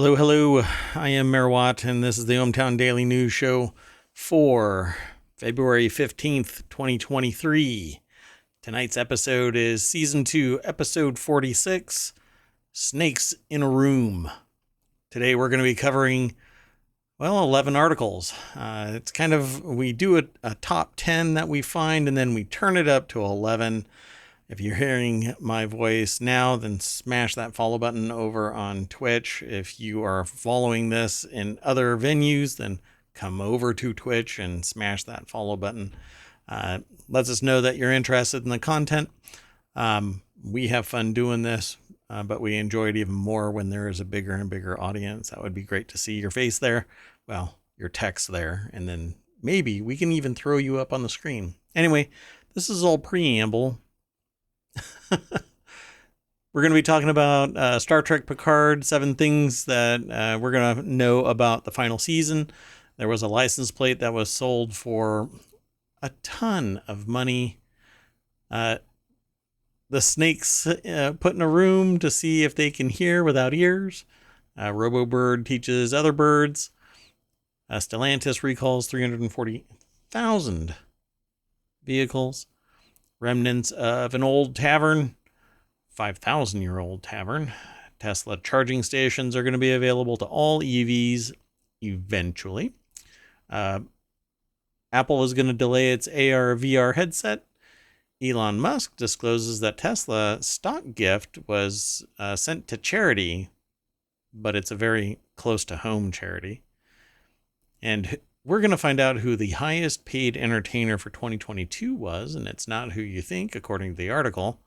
Hello, hello. I am Mayor Watt, and this is the ohmTown Daily News Show for February 15th, 2023. Tonight's episode is Season 2, Episode 46, Snakes in a Room. Today we're going to be covering, 11 articles. It's kind of, we do a top 10 that we find, and then we turn it up to 11. If you're hearing my voice now, then smash that follow button over on Twitch. If you are following this in other venues, then come over to Twitch and smash that follow button. Lets us know that you're interested in the content. We have fun doing this, but we enjoy it even more when there is a bigger and bigger audience. That would be great to see your face there. Well, your text there. And then maybe we can even throw you up on the screen. Anyway, this is all preamble. We're going to be talking about Star Trek Picard, 7 things that we're going to know about the final season. There was a license plate that was sold for a ton of money. The snakes put in a room to see if they can hear without ears. Robobird teaches other birds. Stellantis recalls 340,000 vehicles. Remnants of an old tavern, 5,000-year-old tavern. Tesla charging stations are going to be available to all EVs eventually. Apple is going to delay its AR VR headset. Elon Musk discloses that Tesla stock gift was sent to charity, but it's a very close to home charity. And we're going to find out who the highest paid entertainer for 2022 was, and it's not who you think, according to the article.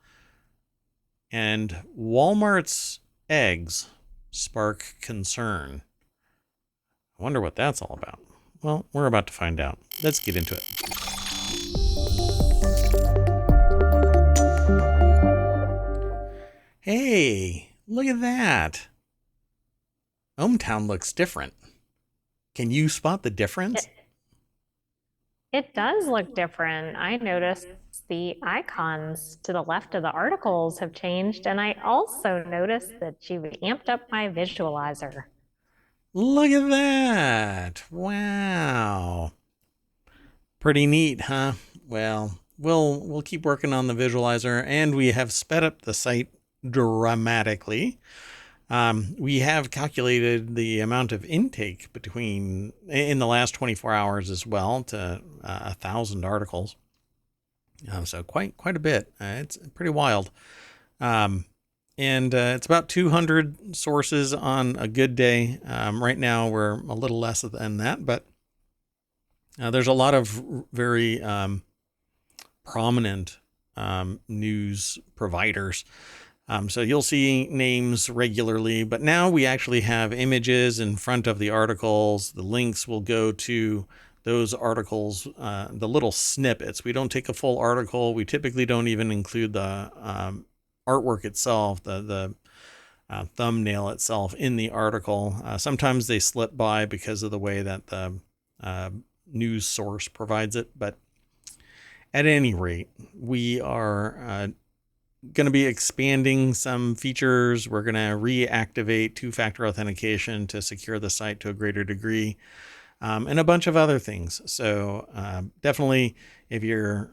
And Walmart's eggs spark concern. I wonder what that's all about. Well, we're about to find out. Let's get into it. Hey, look at that. ohmTown looks different. Can you spot the difference? It does look different. I noticed the icons to the left of the articles have changed, and I also noticed that you've amped up my visualizer. Look at that. Wow. Pretty neat, huh? Well, we'll keep working on the visualizer, and we have sped up the site dramatically. We have calculated the amount of intake in the last 24 hours as well to 1,000 articles. So quite a bit. It's pretty wild. And it's about 200 sources on a good day. Right now we're a little less than that, but there's a lot of very prominent news providers. So you'll see names regularly, but now we actually have images in front of the articles. The links will go to those articles, the little snippets. We don't take a full article. We typically don't even include the artwork itself, the thumbnail itself in the article. Sometimes they slip by because of the way that the news source provides it. But at any rate, we are going to be expanding some features. We're going to reactivate two-factor authentication to secure the site to a greater degree, and a bunch of other things. So definitely, if you're,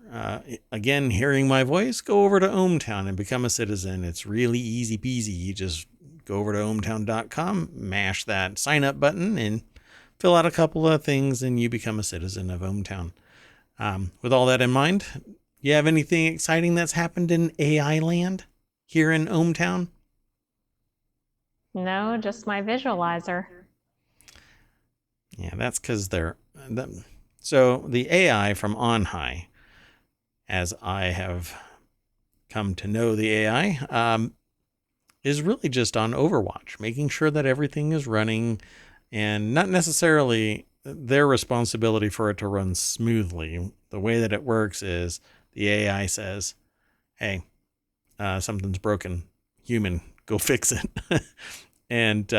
again, hearing my voice, go over to ohmTown and become a citizen. It's really easy peasy. You just go over to ohmTown.com, mash that sign up button, and fill out a couple of things, and you become a citizen of ohmTown. With all that in mind, you have anything exciting that's happened in AI land here in ohmTown? No, just my visualizer. Yeah, that's because so the AI from On High, as I have come to know the AI, is really just on Overwatch, making sure that everything is running, and not necessarily their responsibility for it to run smoothly. The way that it works is the AI says, hey, something's broken. Human, go fix it. And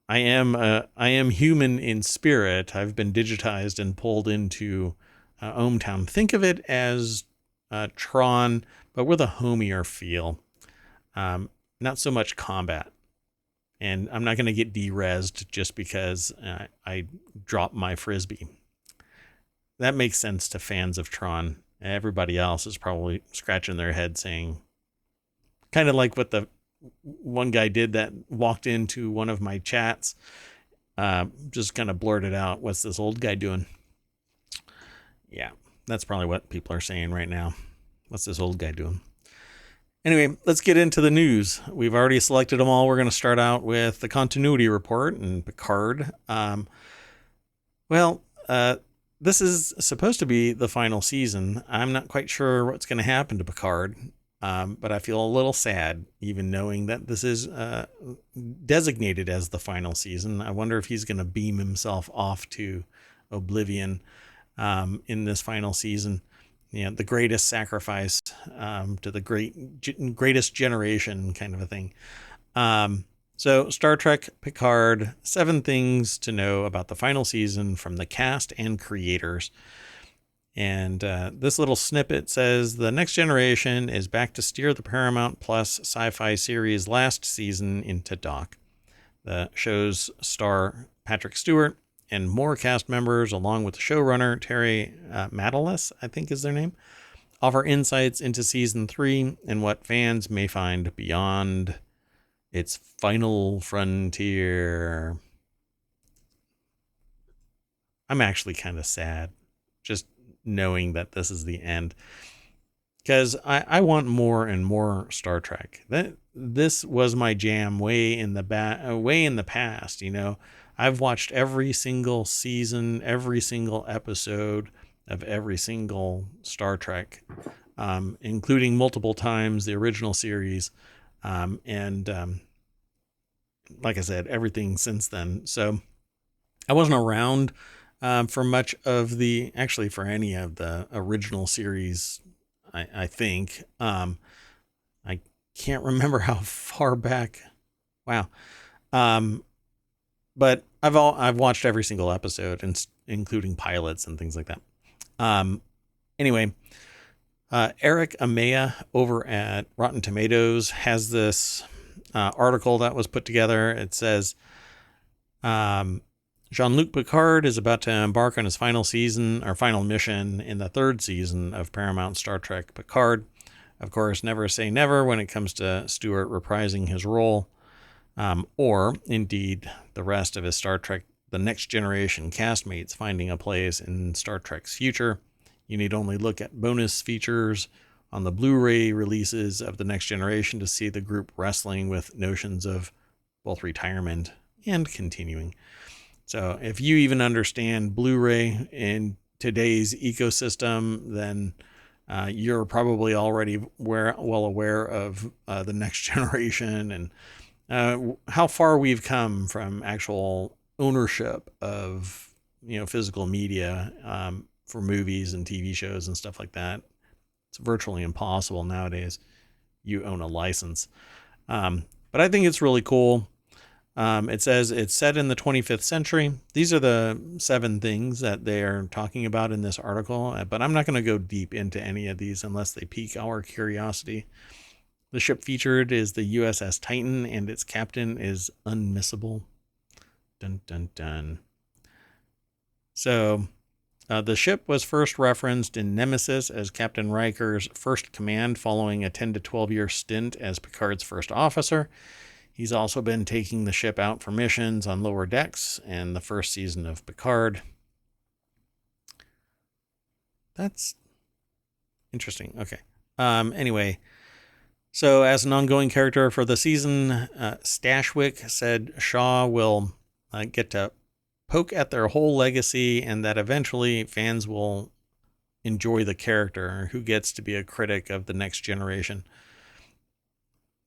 I am human in spirit. I've been digitized and pulled into ohmTown. Think of it as Tron, but with a homier feel. Not so much combat. And I'm not going to get derezzed just because I dropped my frisbee. That makes sense to fans of Tron. Everybody else is probably scratching their head saying, kind of like what the one guy did that walked into one of my chats, just kind of blurted out, "What's this old guy doing?" Yeah, that's probably what people are saying right now. What's this old guy doing? Anyway, let's get into the news. We've already selected them all. We're going to start out with the continuity report and Picard. Well, this is supposed to be the final season. I'm not quite sure what's going to happen to Picard, but I feel a little sad even knowing that this is designated as the final season. I wonder if he's going to beam himself off to oblivion in this final season. The greatest sacrifice to the greatest generation kind of a thing. So Star Trek Picard, 7 things to know about the final season from the cast and creators. And this little snippet says the Next Generation is back to steer the Paramount Plus sci-fi series last season into dock. The show's star Patrick Stewart and more cast members, along with the showrunner Terry Matalas, I think is their name, offer insights into season 3 and what fans may find beyond its final frontier. I'm actually kind of sad just knowing that this is the end, because I want more and more Star Trek. This was my jam way in the past. I've watched every single season, every single episode of every single Star Trek, including multiple times the original series, and like I said, everything since then. So I wasn't around for much of for any of the original series. I think I can't remember how far back. Wow. But I've watched every single episode, including pilots and things like that. Anyway, Eric Amaya over at Rotten Tomatoes has this article that was put together. It says Jean-Luc Picard is about to embark on his final mission in the 3rd season of Paramount Star Trek Picard. Of course, never say never when it comes to Stewart reprising his role, or indeed the rest of his Star Trek The Next Generation castmates finding a place in Star Trek's future. You need only look at bonus features on the Blu-ray releases of The Next Generation to see the group wrestling with notions of both retirement and continuing. So if you even understand Blu-ray in today's ecosystem, then you're probably already well aware of The Next Generation and how far we've come from actual ownership of physical media for movies and TV shows and stuff like that. It's virtually impossible nowadays. You own a license. But I think it's really cool. It says it's set in the 25th century. These are the 7 things that they're talking about in this article, but I'm not going to go deep into any of these unless they pique our curiosity. The ship featured is the USS Titan, and its captain is unmissable. Dun, dun, dun. So the ship was first referenced in Nemesis as Captain Riker's first command following a 10 to 12 year stint as Picard's first officer. He's also been taking the ship out for missions on lower decks in the first season of Picard. That's interesting. Okay. Anyway, so as an ongoing character for the season, Stashwick said Shaw will get to poke at their whole legacy and that eventually fans will enjoy the character who gets to be a critic of the Next Generation.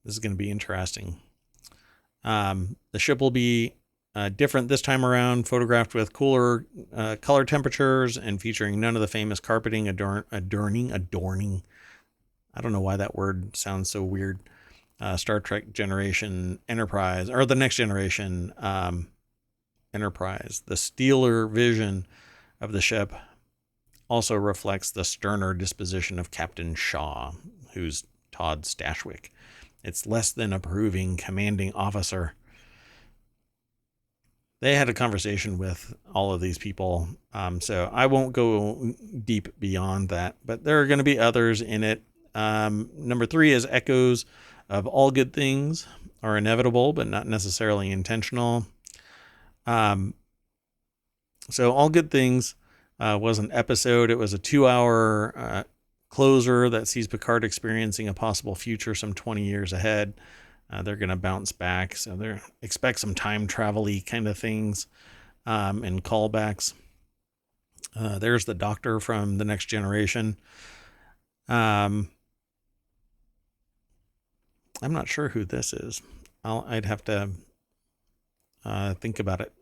This is going to be interesting. The ship will be different this time around, photographed with cooler color temperatures and featuring none of the famous carpeting adorning. I don't know why that word sounds so weird. Star Trek Generation Enterprise, or the Next Generation Enterprise. The steeler vision of the ship also reflects the sterner disposition of Captain Shaw, who's Todd Stashwick. It's less than approving commanding officer. they had a conversation with all of these people. So I won't go deep beyond that, but there are going to be others in it. Number three is echoes of all good things are inevitable, but not necessarily intentional. Um, so all good things was an episode. It was a 2 hour closer that sees Picard experiencing a possible future some 20 years ahead. They're going to bounce back, so they expect some time travel-y kind of things and callbacks. There's the Doctor from the Next Generation. Um, I'm not sure who this is. I'd have to think about it.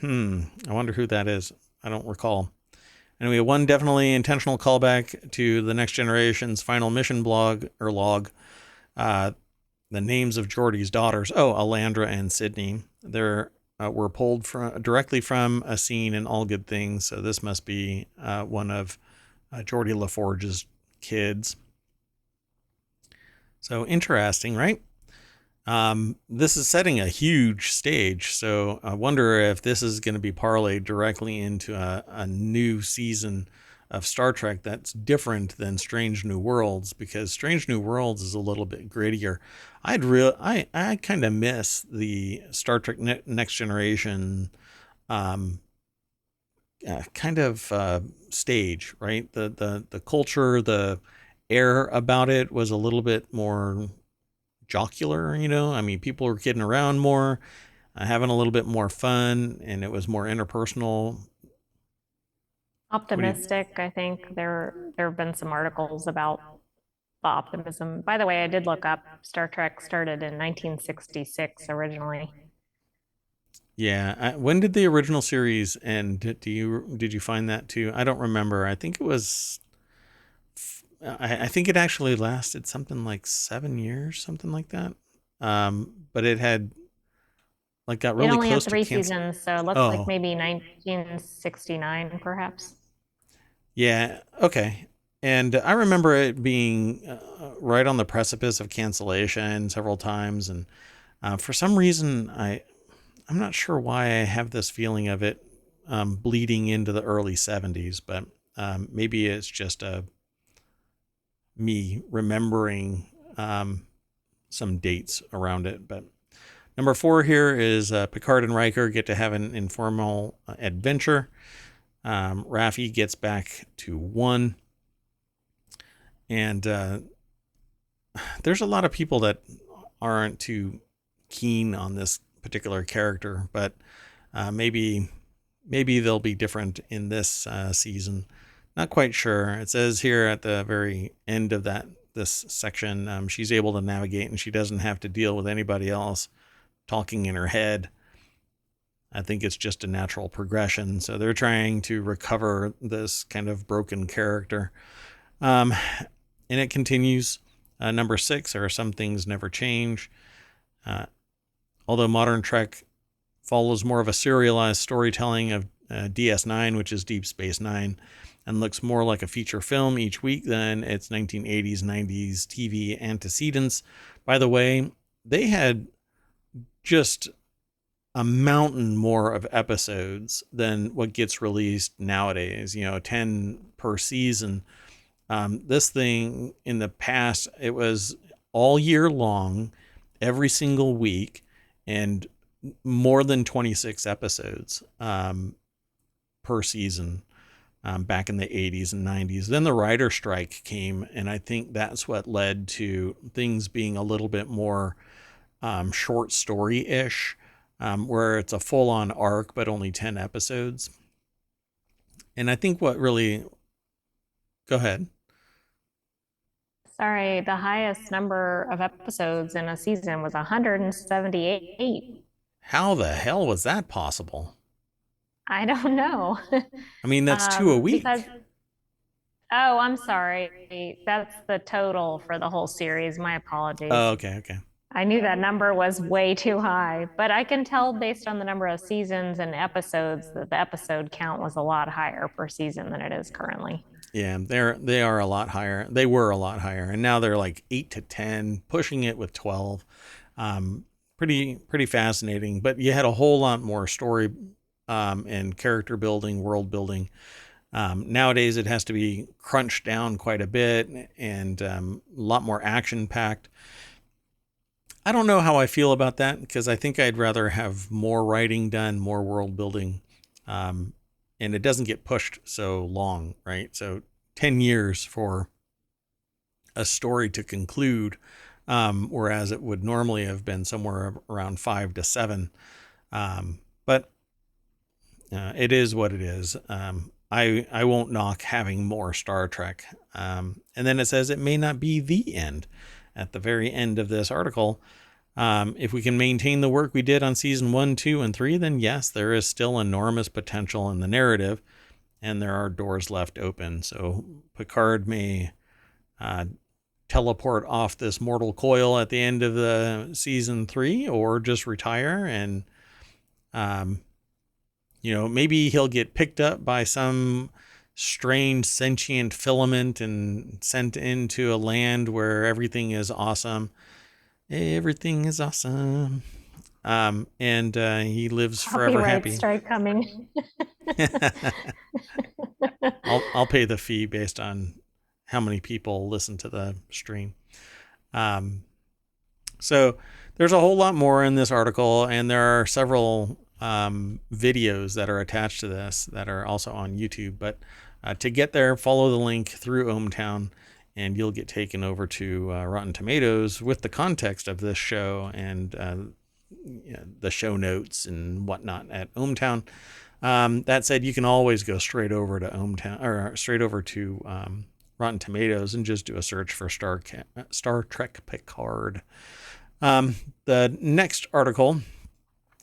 I wonder who that is. I don't recall. Anyway, one definitely intentional callback to the Next Generation's final mission blog or log. Uh, the names of Geordie's daughters. Oh, Alandra and Sydney. They're were pulled directly from a scene in All Good Things. So this must be one of Geordie LaForge's kids. So interesting, right? This is setting a huge stage. So I wonder if this is going to be parlayed directly into a new season of Star Trek that's different than Strange New Worlds, because Strange New Worlds is a little bit grittier. I kind of miss the Star Trek Next Generation um, kind of stage, right? The culture, the air about it was a little bit more jocular, you know? I mean, people were kidding around more, having a little bit more fun, and it was more interpersonal. What do you Optimistic, I think there have been some articles about the optimism. By the way, I did look up Star Trek started in 1966 originally. Yeah, when did the original series end? Did you find that too? I don't remember. I think it was. I think it actually lasted something like 7 years, something like that. But it had like got It really only had close to three cancel. seasons, so it looks like Oh, maybe 1969 perhaps. yeah. Okay. And I remember it being right on the precipice of cancellation several times, and for some reason, I'm not sure why I have this feeling of it bleeding into the early 70s, but maybe it's just me remembering some dates around it. But number four here is Picard and Riker get to have an informal adventure. Raffi gets back to one, and there's a lot of people that aren't too keen on this particular character, but maybe they'll be different in this season. Not quite sure. It says here at the very end of this section, she's able to navigate and she doesn't have to deal with anybody else talking in her head. I think it's just a natural progression. So they're trying to recover this kind of broken character. Um, and it continues. Number six are Some Things Never Change. Uh, although modern Trek follows more of a serialized storytelling of DS9, which is Deep Space Nine, and looks more like a feature film each week than its 1980s, 90s TV antecedents. By the way, they had just a mountain more of episodes than what gets released nowadays, 10 per season. This thing in the past, it was all year long, every single week, and more than 26 episodes per season back in the 80s and 90s. Then the writer strike came, and I think that's what led to things being a little bit more short story ish, where it's a full on arc, but only 10 episodes. And I think what really. Go ahead. Sorry, the highest number of episodes in a season was 178. How the hell was that possible? I don't know. I mean, that's two a Because, week. oh, I'm sorry. That's the total for the whole series. My Oh, apologies. okay, okay. I knew that number was way too high, but I can tell based on the number of seasons and episodes that the episode count was a lot higher per season than it is currently. Yeah, they are a lot higher. They were a lot higher, and now they're like 8 to 10, pushing it with 12. pretty fascinating. But you had a whole lot more story and character building, world building. Nowadays, it has to be crunched down quite a bit and a lot more action packed. I don't know how I feel about that because I think I'd rather have more writing done, more world building, um, and it doesn't get pushed so long, right? So 10 years for a story to conclude, whereas it would normally have been somewhere around 5 to 7. But it is what it is. I won't knock having more Star Trek. And then it says it may not be the end. At the very end of this article, if we can maintain the work we did on season 1, 2, and 3, then yes, there is still enormous potential in the narrative, and there are doors left open. So Picard may teleport off this mortal coil at the end of the season 3, or just retire, and maybe he'll get picked up by some strange sentient filament and sent into a land where everything is awesome. Everything is awesome. And he lives forever Copyright happy. strike coming. I'll pay the fee based on how many people listen to the stream. So there's a whole lot more in this article, and there are several videos that are attached to this that are also on YouTube. But to get there, follow the link through ohmTown, and you'll get taken over to Rotten Tomatoes with the context of this show and the show notes and whatnot at ohmTown. That said, you can always go straight over to ohmTown, or straight over to Rotten Tomatoes, and just do a search for Star Trek Picard. The next article,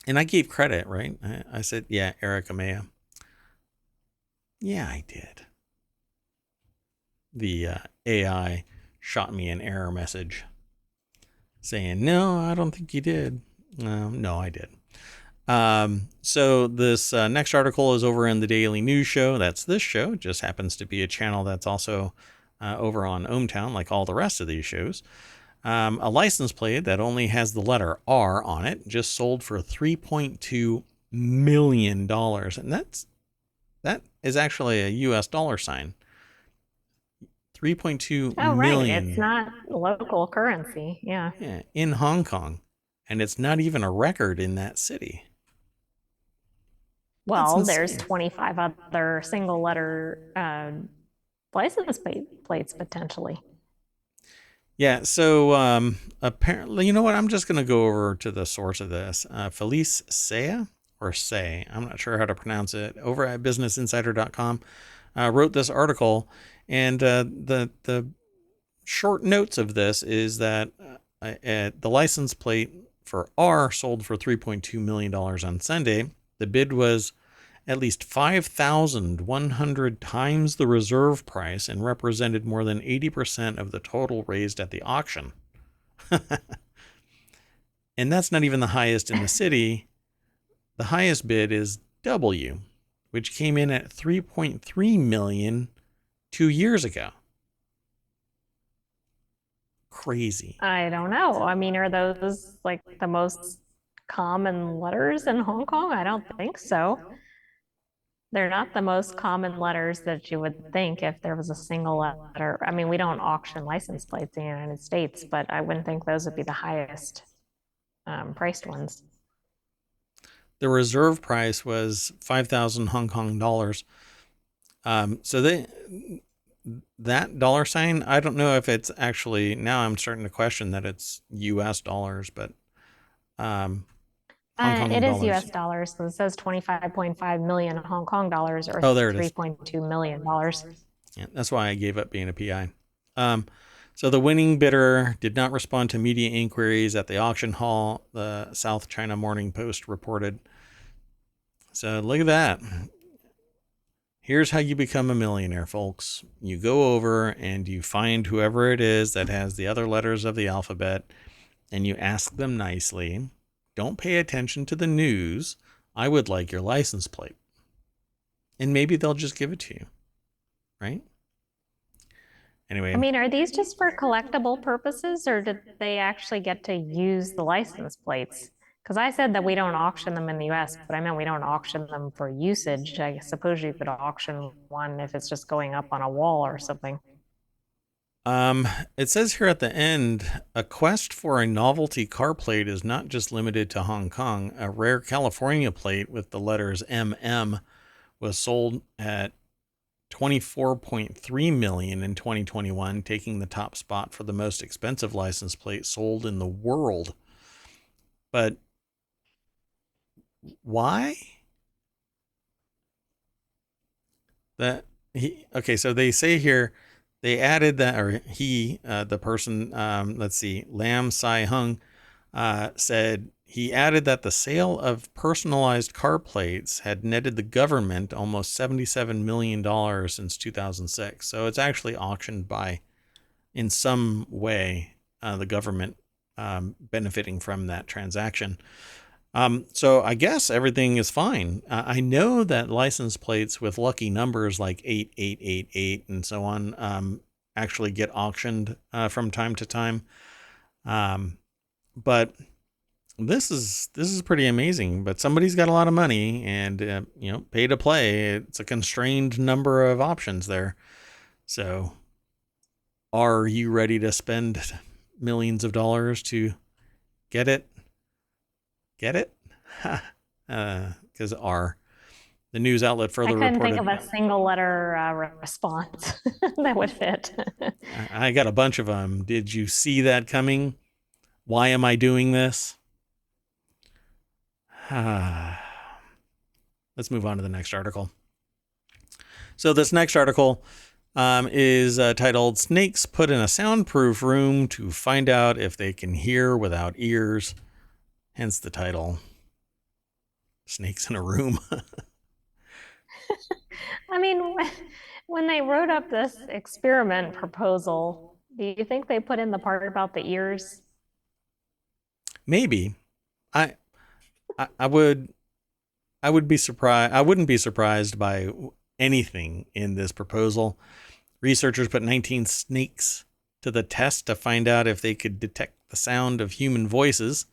and I gave credit, right? I said, yeah, Erica Maya. Yeah, I did. The AI shot me an error message saying, no, I don't think you did. No, I did. So this next article is over in the Daily News Show. That's this show. It just happens to be a channel that's also over on ohmTown, like all the rest of these shows. A license plate that only has the letter R on it just sold for $3.2 million. And that is actually a US dollar sign. 3.2 Oh, million. Right. It's not local currency. Yeah. Yeah, in Hong Kong. And it's not even a record in that city. Well, there's 25 other single letter license plates potentially. Yeah, so apparently, you know what? I'm just going to go over to the source of this. Felice Saya, or Say, I'm not sure how to pronounce it, over at businessinsider.com, wrote this article. And the short notes of this is that the license plate for R sold for $3.2 million on Sunday. The bid was at least 5,100 times the reserve price and represented more than 80% of the total raised at the auction. And that's not even the highest in the city. The highest bid is W, which came in at 3.3 million 2 years ago. Crazy. I don't know. I mean, are those like the most common letters in Hong Kong? I don't think so. They're not the most common letters that you would think if there was a single letter. I mean, we don't auction license plates in the United States, but I wouldn't think those would be the highest priced ones. The reserve price was 5,000 Hong Kong dollars. So that dollar sign, I don't know if it's actually, now I'm starting to question that it's US dollars, but Hong Kong it dollars. is US dollars. So it says 25.5 million Hong Kong dollars, or there it is. $3.2 million. Yeah, that's why I gave up being a PI. So the winning bidder did not respond to media inquiries at the auction hall, the South China Morning Post reported. So look at that. Here's how you become a millionaire, folks. You go over and you find whoever it is that has the other letters of the alphabet, and you ask them nicely, don't pay attention to the news. I would like your license plate. And maybe they'll just give it to you, right? I Anyway, mean, are these just for collectible purposes, or did they actually get to use the license plates? Because I said that we don't auction them in the US, but I meant we don't auction them for usage. I suppose you could auction one if it's just going up on a wall or something. Um, it says here at the end, a quest for a novelty car plate is not just limited to Hong Kong. A rare California plate with the letters MM was sold at 24.3 million in 2021, taking the top spot for the most expensive license plate sold in the world. But why? That he okay, so they say here they added that, or he, the person, let's see, Lam Sai Hung, said he added that the sale of personalized car plates had netted the government almost $77 million since 2006. So it's actually auctioned by, in some way, the government benefiting from that transaction. So I guess everything is fine. I know that license plates with lucky numbers like 8888 and so on actually get auctioned from time to time. Um, but this is pretty amazing. But somebody's got a lot of money, and pay to play. It's a constrained number of options there. So, are you ready to spend millions of dollars to get it? Get it? Because R. The news outlet I further couldn't think reported. of a single letter response that would fit. I got a bunch of them. Did you see that coming? Why am I doing this? Let's move on to the next article. So, this next article is titled Snakes Put in a Soundproof Room to Find Out If They Can Hear Without Ears. Hence the title Snakes in a Room. I mean, when they wrote up this experiment proposal, do you think they put in the part about the ears? Maybe. I, I would be surprised. I wouldn't be surprised by anything in this proposal. Researchers put 19 snakes to the test to find out if they could detect the sound of human voices.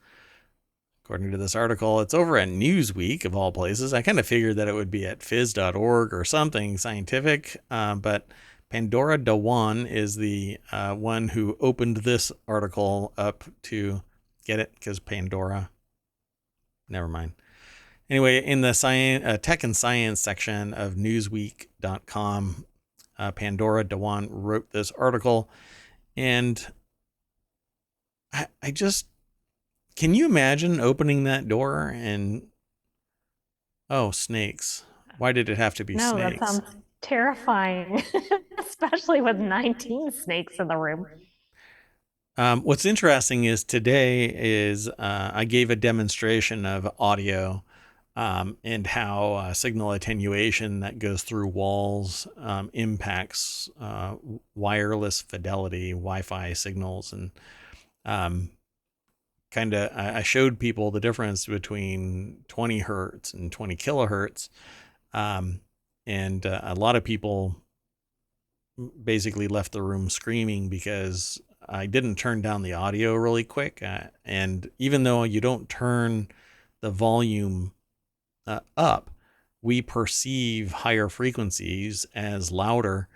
According to this article, it's over at Newsweek, of all places. I kind of figured that it would be at phys.org or something scientific, but Pandora Dewan is the one who opened this article up to get it, because Pandora. Never mind. Anyway, in the tech and science section of Newsweek.com, Pandora Dewan wrote this article, and I just, can you imagine opening that door and, oh, snakes. Why did it have to be No, that snakes? sounds terrifying, especially with 19 snakes in the room. What's interesting is today is I gave a demonstration of audio and how signal attenuation that goes through walls impacts wireless fidelity, Wi-Fi signals, and um, kind of I showed people the difference between 20 hertz and 20 kilohertz, um, and a lot of people basically left the room screaming because I didn't turn down the audio really quick, and even though you don't turn the volume up, we perceive higher frequencies as louder.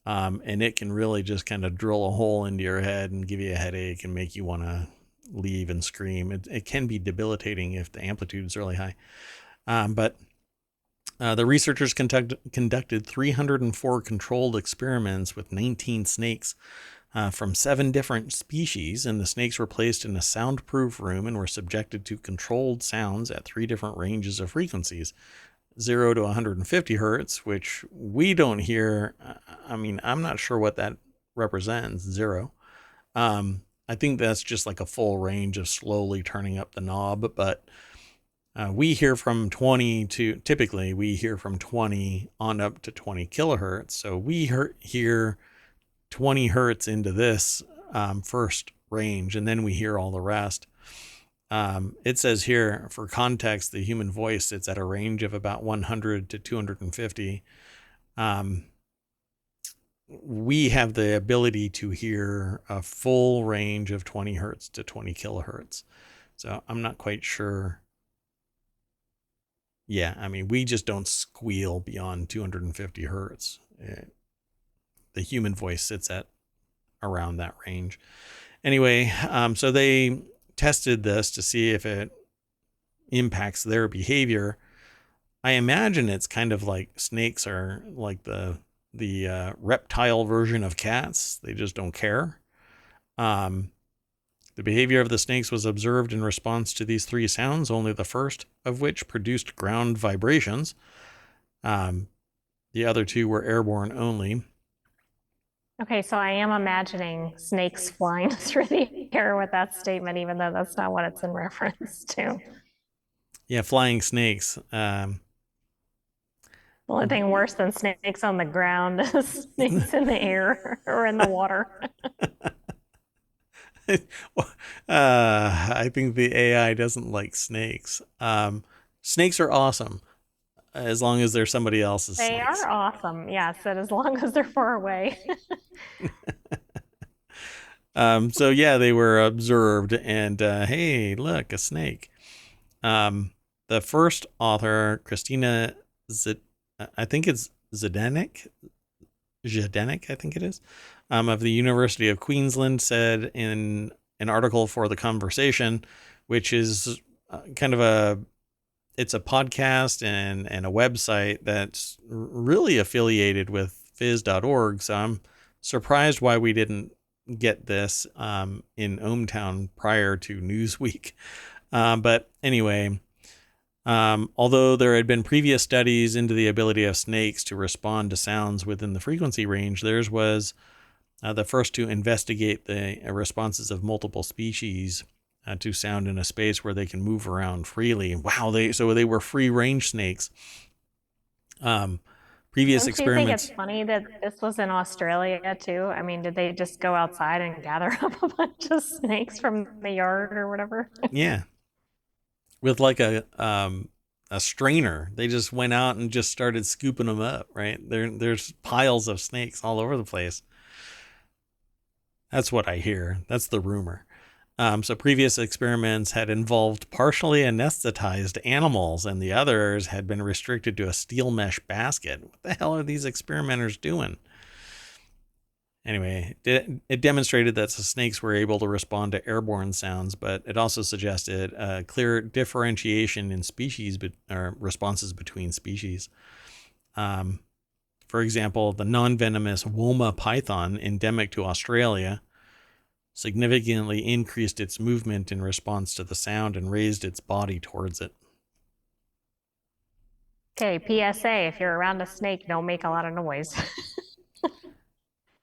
And it can really just kind of drill a hole into your head and give you a headache and make you want to leave and scream. It can be debilitating if the amplitude is really high. But the researchers conducted 304 controlled experiments with 19 snakes from 7 different species, and the snakes were placed in a soundproof room and were subjected to controlled sounds at 3 different ranges of frequencies. 0 to 150 hertz, which we don't hear. I mean, I'm not sure what that represents, 0. I think that's just like a full range of slowly turning up the knob, but we hear from 20 to, typically, we hear from 20 on up to 20 kilohertz. So we hear 20 hertz into this first range, and then we hear all the rest. It says here, for context, the human voice, it's at a range of about 100 to 250. we have the ability to hear a full range of 20 hertz to 20 kilohertz. So I'm not quite sure. Yeah, I mean, we just don't squeal beyond 250 hertz. The human voice sits at around that range. Anyway, so they tested this to see if it impacts their behavior. I imagine it's kind of like snakes are like the reptile version of cats. They just don't care. Um, the behavior of the snakes was observed in response to these three sounds, only the first of which produced ground vibrations. The other two were airborne only. Okay, so I am imagining snakes flying through the air with that statement, even though that's not what it's in reference to. Yeah, flying snakes. The only thing worse than snakes on the ground is snakes in the air or in the water. I think the AI doesn't like snakes. Snakes are awesome as long as they're somebody else's They snakes. are awesome. Yes, and as long as they're far away. So yeah, they were observed, and hey, look, a snake. The first author, Christina I think it's Zdenek, I think it is, of the University of Queensland, said in an article for The Conversation, which is kind of it's a podcast and a website that's really affiliated with phys.org. So I'm surprised why we didn't get this in ohmTown prior to Newsweek. But anyway, although there had been previous studies into the ability of snakes to respond to sounds within the frequency range, theirs was the first to investigate the responses of multiple species to sound in a space where they can move around freely. Wow, they were free range snakes. Previous Don't you think it's experiments. funny that this was in Australia too? I mean, did they just go outside and gather up a bunch of snakes from the yard or whatever? Yeah, with like a strainer. They just went out and just started scooping them up. Right there's piles of snakes all over the place. That's what I hear. That's the rumor. So previous experiments had involved partially anesthetized animals, and the others had been restricted to a steel mesh basket. What the hell are these experimenters doing? Anyway, it demonstrated that the snakes were able to respond to airborne sounds, but it also suggested a clear differentiation in species or responses between species. For example, the non-venomous Woma python, endemic to Australia, significantly increased its movement in response to the sound and raised its body towards it. Okay, PSA, if you're around a snake, don't make a lot of noise.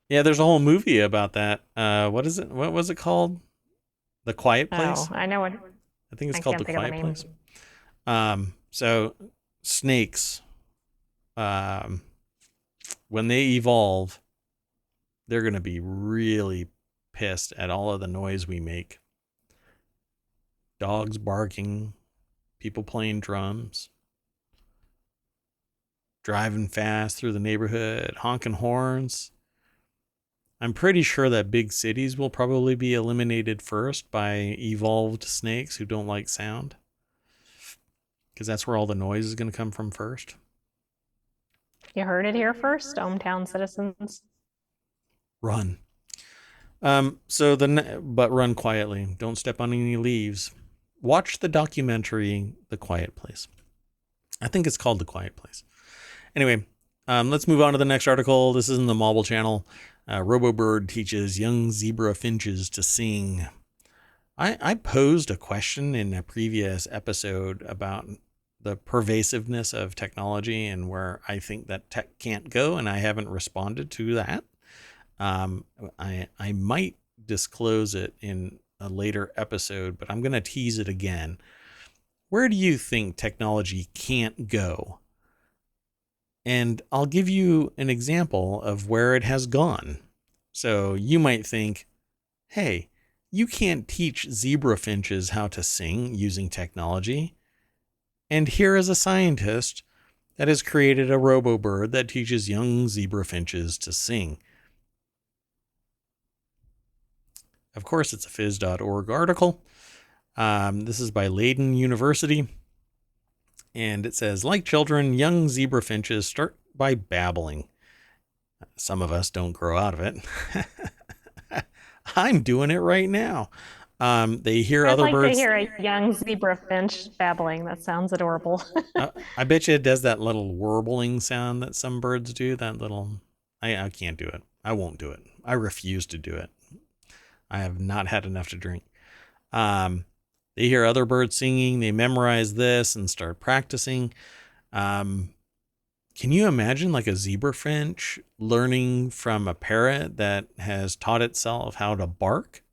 Yeah, there's a whole movie about that. What is it? What was it called? The Quiet Oh, Place? I know what, I think it's I called The can't think of the Quiet name. Place. So snakes, um, when they evolve, they're going to be really pissed at all of the noise we make. Dogs barking, people playing drums, driving fast through the neighborhood, honking horns. I'm pretty sure that big cities will probably be eliminated first by evolved snakes who don't like sound, because that's where all the noise is going to come from first. You heard it here first, ohmTown citizens. Run. But run quietly. Don't step on any leaves. Watch the documentary The Quiet Place. I think it's called The Quiet Place. Anyway, let's move on to the next article. This is in the Mobile Channel. RoboBird teaches young zebra finches to sing. I posed a question in a previous episode about the pervasiveness of technology and where I think that tech can't go, and I haven't responded to that. I might disclose it in a later episode, but I'm going to tease it again. Where do you think technology can't go? And I'll give you an example of where it has gone. So you might think, hey, you can't teach zebra finches how to sing using technology. And here is a scientist that has created a RoboBird that teaches young zebra finches to sing. Of course, it's a phys.org article. This is by Leiden University. And it says, like children, young zebra finches start by babbling. Some of us don't grow out of it. I'm doing it right now. They hear I'd other like to birds. hear a young zebra finch babbling. That sounds adorable. I bet you it does that little warbling sound that some birds do. That little, I can't do it. I won't do it. I refuse to do it. I have not had enough to drink. Um, they hear other birds singing. They memorize this and start practicing. Um, can you imagine like a zebra finch learning from a parrot that has taught itself how to bark?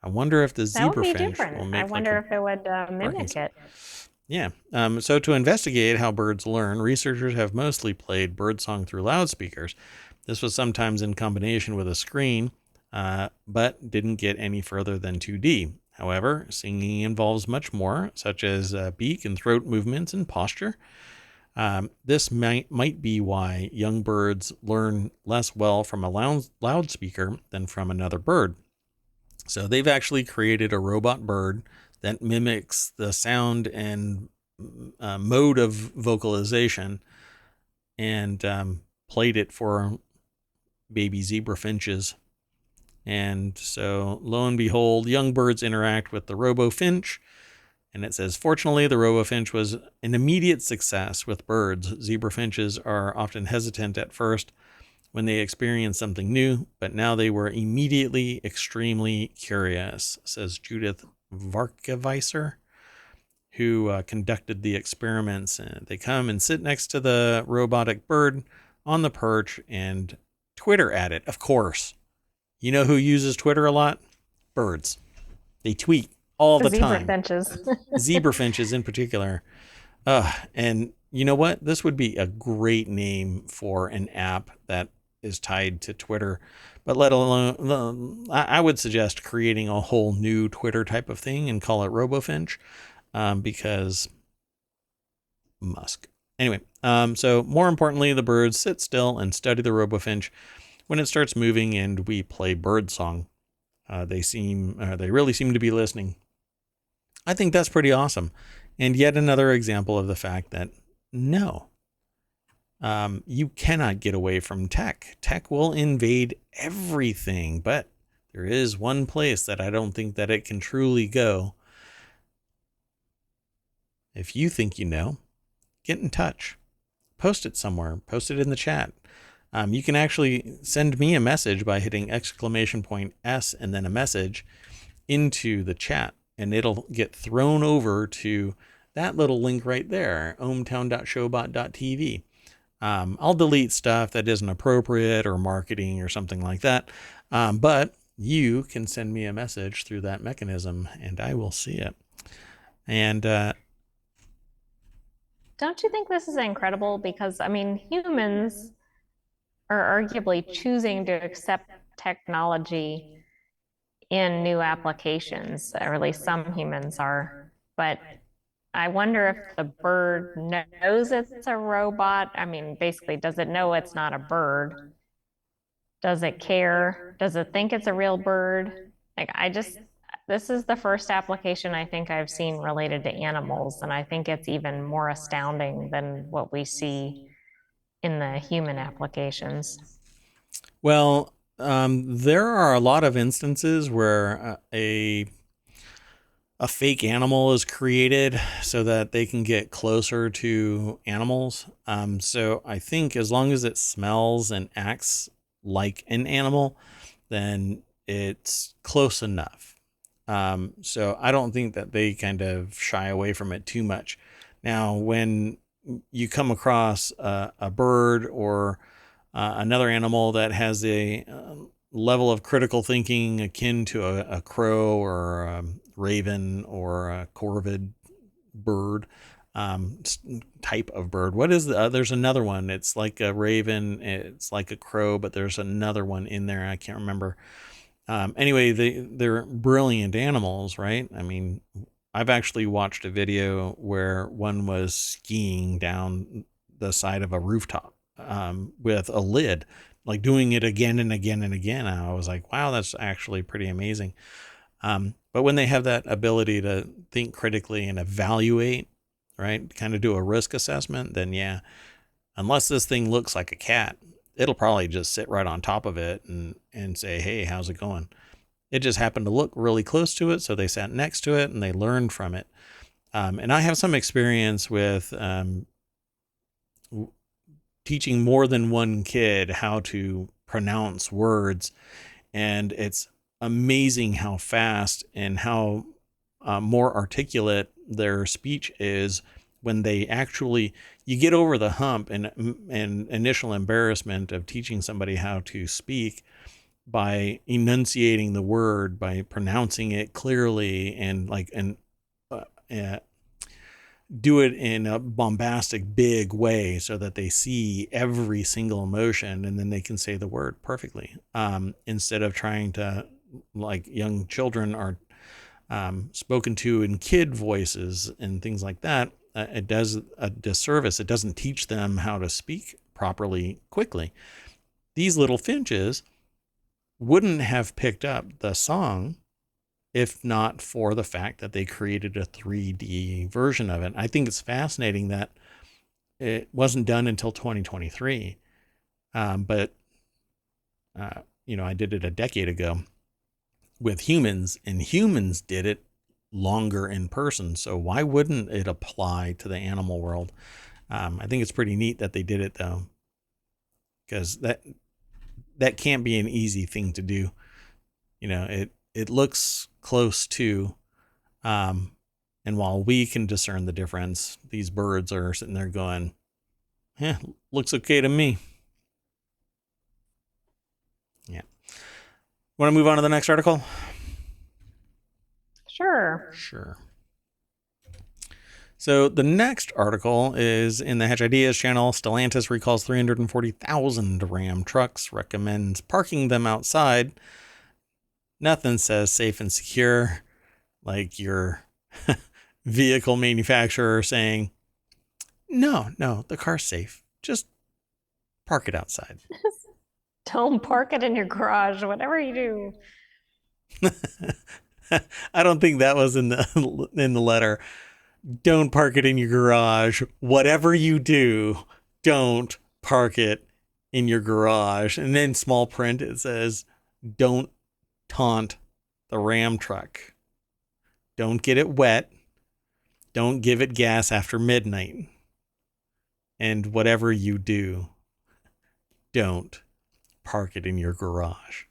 I wonder if the That would zebra be finch will different. I make like a wonder if it would barking mimic sound. it. Yeah. So to investigate how birds learn, researchers have mostly played birdsong through loudspeakers. This was sometimes in combination with a screen, but didn't get any further than 2D. However, singing involves much more, such as beak and throat movements and posture. This might be why young birds learn less well from a loudspeaker than from another bird. So they've actually created a robot bird that mimics the sound and mode of vocalization and played it for baby zebra finches. And so, lo and behold, young birds interact with the robo finch. And it says, fortunately, the robo finch was an immediate success with birds. Zebra finches are often hesitant at first when they experience something new, but now they were immediately extremely curious, says Judith Varkeveiser, who conducted the experiments. They come and sit next to the robotic bird on the perch and Twitter at it, of course. You know who uses Twitter a lot? Birds. They tweet all the Zebra time. finches. Zebra finches in particular. And you know what? This would be a great name for an app that is tied to Twitter. But let alone, I would suggest creating a whole new Twitter type of thing and call it RoboFinch, because Musk. Anyway, so more importantly, the birds sit still and study the RoboFinch. When it starts moving and we play bird song, they really seem to be listening. I think that's pretty awesome. And yet another example of the fact that no, you cannot get away from tech. Tech will invade everything, but there is one place that I don't think that it can truly go. If you think you know, get in touch. Post it somewhere. Post it in the chat. You can actually send me a message by hitting !S and then a message into the chat, and it'll get thrown over to that little link right there, ohmTown.showbot.tv. I'll delete stuff that isn't appropriate or marketing or something like that, but you can send me a message through that mechanism, and I will see it. And Don't you think this is incredible? Because, I mean, humans are arguably choosing to accept technology in new applications, or at least some humans are. But I wonder if the bird knows it's a robot. I mean, basically, does it know it's not a bird? Does it care? Does it think it's a real bird? Like, this is the first application I think I've seen related to animals, and I think it's even more astounding than what we see in the human applications. well, there are a lot of instances where a fake animal is created so that they can get closer to animals. So I think as long as it smells and acts like an animal, then it's close enough. So I don't think that they kind of shy away from it too much. Now, when you come across a bird or another animal that has a level of critical thinking akin to a crow or a raven or a corvid bird, type of bird. What is there's another one. It's like a raven. It's like a crow, but there's another one in there. I can't remember. Anyway, they're brilliant animals, right? I mean, I've actually watched a video where one was skiing down the side of a rooftop with a lid. like doing it again and again and again. I was like, wow, that's actually pretty amazing. But when they have that ability to think critically and evaluate, right, kind of do a risk assessment, then yeah, unless this thing looks like a cat, it'll probably just sit right on top of it and say, hey, how's it going? It just happened to look really close to it, so they sat next to it and they learned from it. And I have some experience with teaching more than one kid how to pronounce words, and it's amazing how fast and how more articulate their speech is when they actually you get over the hump and initial embarrassment of teaching somebody how to speak by enunciating the word, by pronouncing it clearly, and uh, uh, do it in a bombastic, big way so that they see every single emotion and then they can say the word perfectly. Instead of trying to, like young children are spoken to in kid voices and things like that, it does a disservice. It doesn't teach them how to speak properly quickly. These little finches wouldn't have picked up the song if not for the fact that they created a 3D version of it. I think it's fascinating that it wasn't done until 2023. But, I did it a decade ago with humans, and humans did it longer in person. So why wouldn't it apply to the animal world? I think it's pretty neat that they did it though, because that can't be an easy thing to do. It looks close to, um, and while we can discern the difference, these birds are sitting there going, "Yeah, looks okay to me." Yeah. Want to move on to the next article? Sure. Sure. So the next article is in the Hedge Ideas channel. Stellantis recalls 340,000 Ram trucks, recommends parking them outside. Nothing says safe and secure like your vehicle manufacturer saying, no, the car's safe. Just park it outside. Don't park it in your garage, whatever you do. I don't think that was in the letter. Don't park it in your garage. Whatever you do, don't park it in your garage. And then small print it says, don't taunt the Ram truck. Don't get it wet. Don't give it gas after midnight. And whatever you do, don't park it in your garage.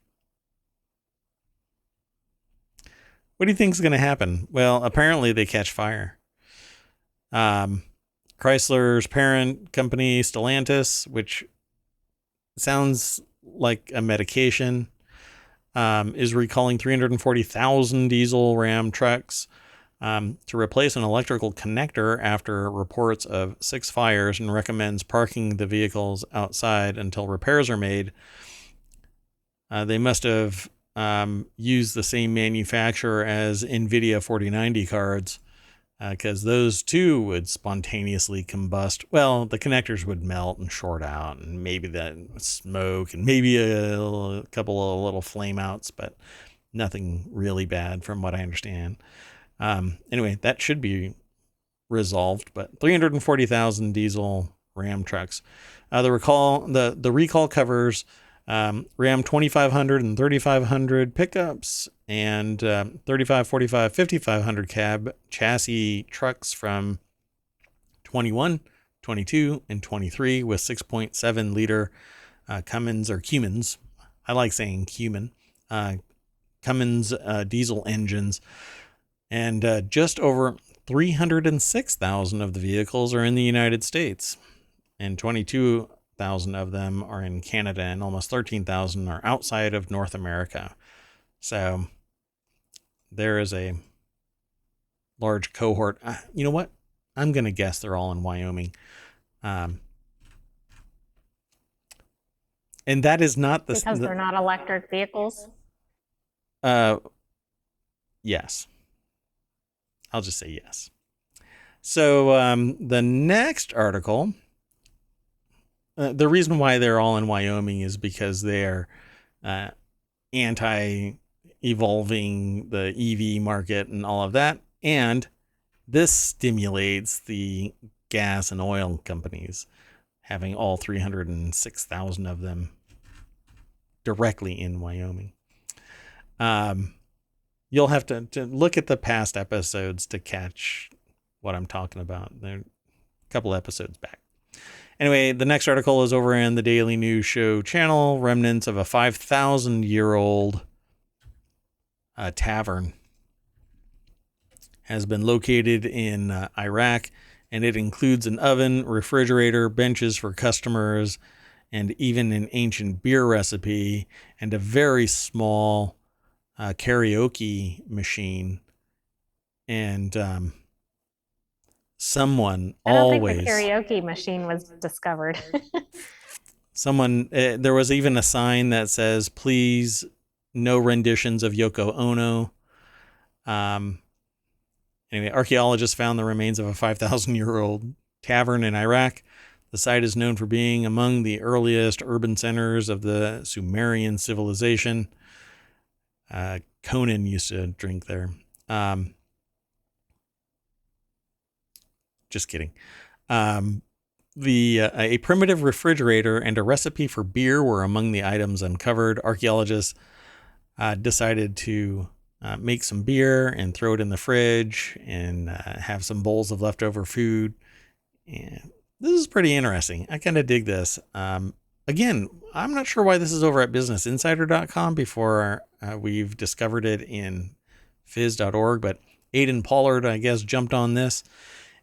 What do you think is going to happen? Well, apparently they catch fire. Chrysler's parent company, Stellantis, which sounds like a medication, is recalling 340,000 diesel Ram trucks to replace an electrical connector after reports of 6 fires, and recommends parking the vehicles outside until repairs are made. They must have used the same manufacturer as NVIDIA 4090 cards, because those too would spontaneously combust. Well, the connectors would melt and short out, and maybe that smoke, and maybe a couple of little flame outs, but nothing really bad from what I understand. Anyway, that should be resolved, but 340,000 diesel Ram trucks. The recall covers Ram 2500 and 3500 pickups and 35, 45, 5500 cab chassis trucks from 21, 22, and 23 with 6.7 liter Cummins or Cummins. I like saying Cumin. Cummins diesel engines. And just over 306,000 of the vehicles are in the United States, and 22,000 of them are in Canada, and almost 13,000 are outside of North America. So there is a large cohort. You know what? I'm going to guess they're all in Wyoming. And that is not Because they're not electric vehicles. Yes. I'll just say yes. So the next article the reason why they're all in Wyoming is because they're uh, anti-evolving the EV market and all of that, and this stimulates the gas and oil companies, having all 306,000 of them directly in Wyoming. You'll have to look at the past episodes to catch what I'm talking about. They're a couple episodes back. Anyway, the next article is over in the Daily News Show channel. Remnants of a 5,000-year-old tavern has been located in Iraq, and it includes an oven, refrigerator, benches for customers, and even an ancient beer recipe, and a very small karaoke machine. And someone I don't think the always karaoke machine was discovered. someone there was even a sign that says, please, no renditions of Yoko Ono. Anyway, archaeologists found the remains of a 5,000-year-old tavern in Iraq. The site is known for being among the earliest urban centers of the Sumerian civilization. Conan used to drink there. Just kidding. A primitive refrigerator and a recipe for beer were among the items uncovered. Archaeologists decided to make some beer and throw it in the fridge and have some bowls of leftover food. And this is pretty interesting. I kind of dig this. Again, I'm not sure why this is over at businessinsider.com before we've discovered it in phys.org, but Aidan Pollard, I guess, jumped on this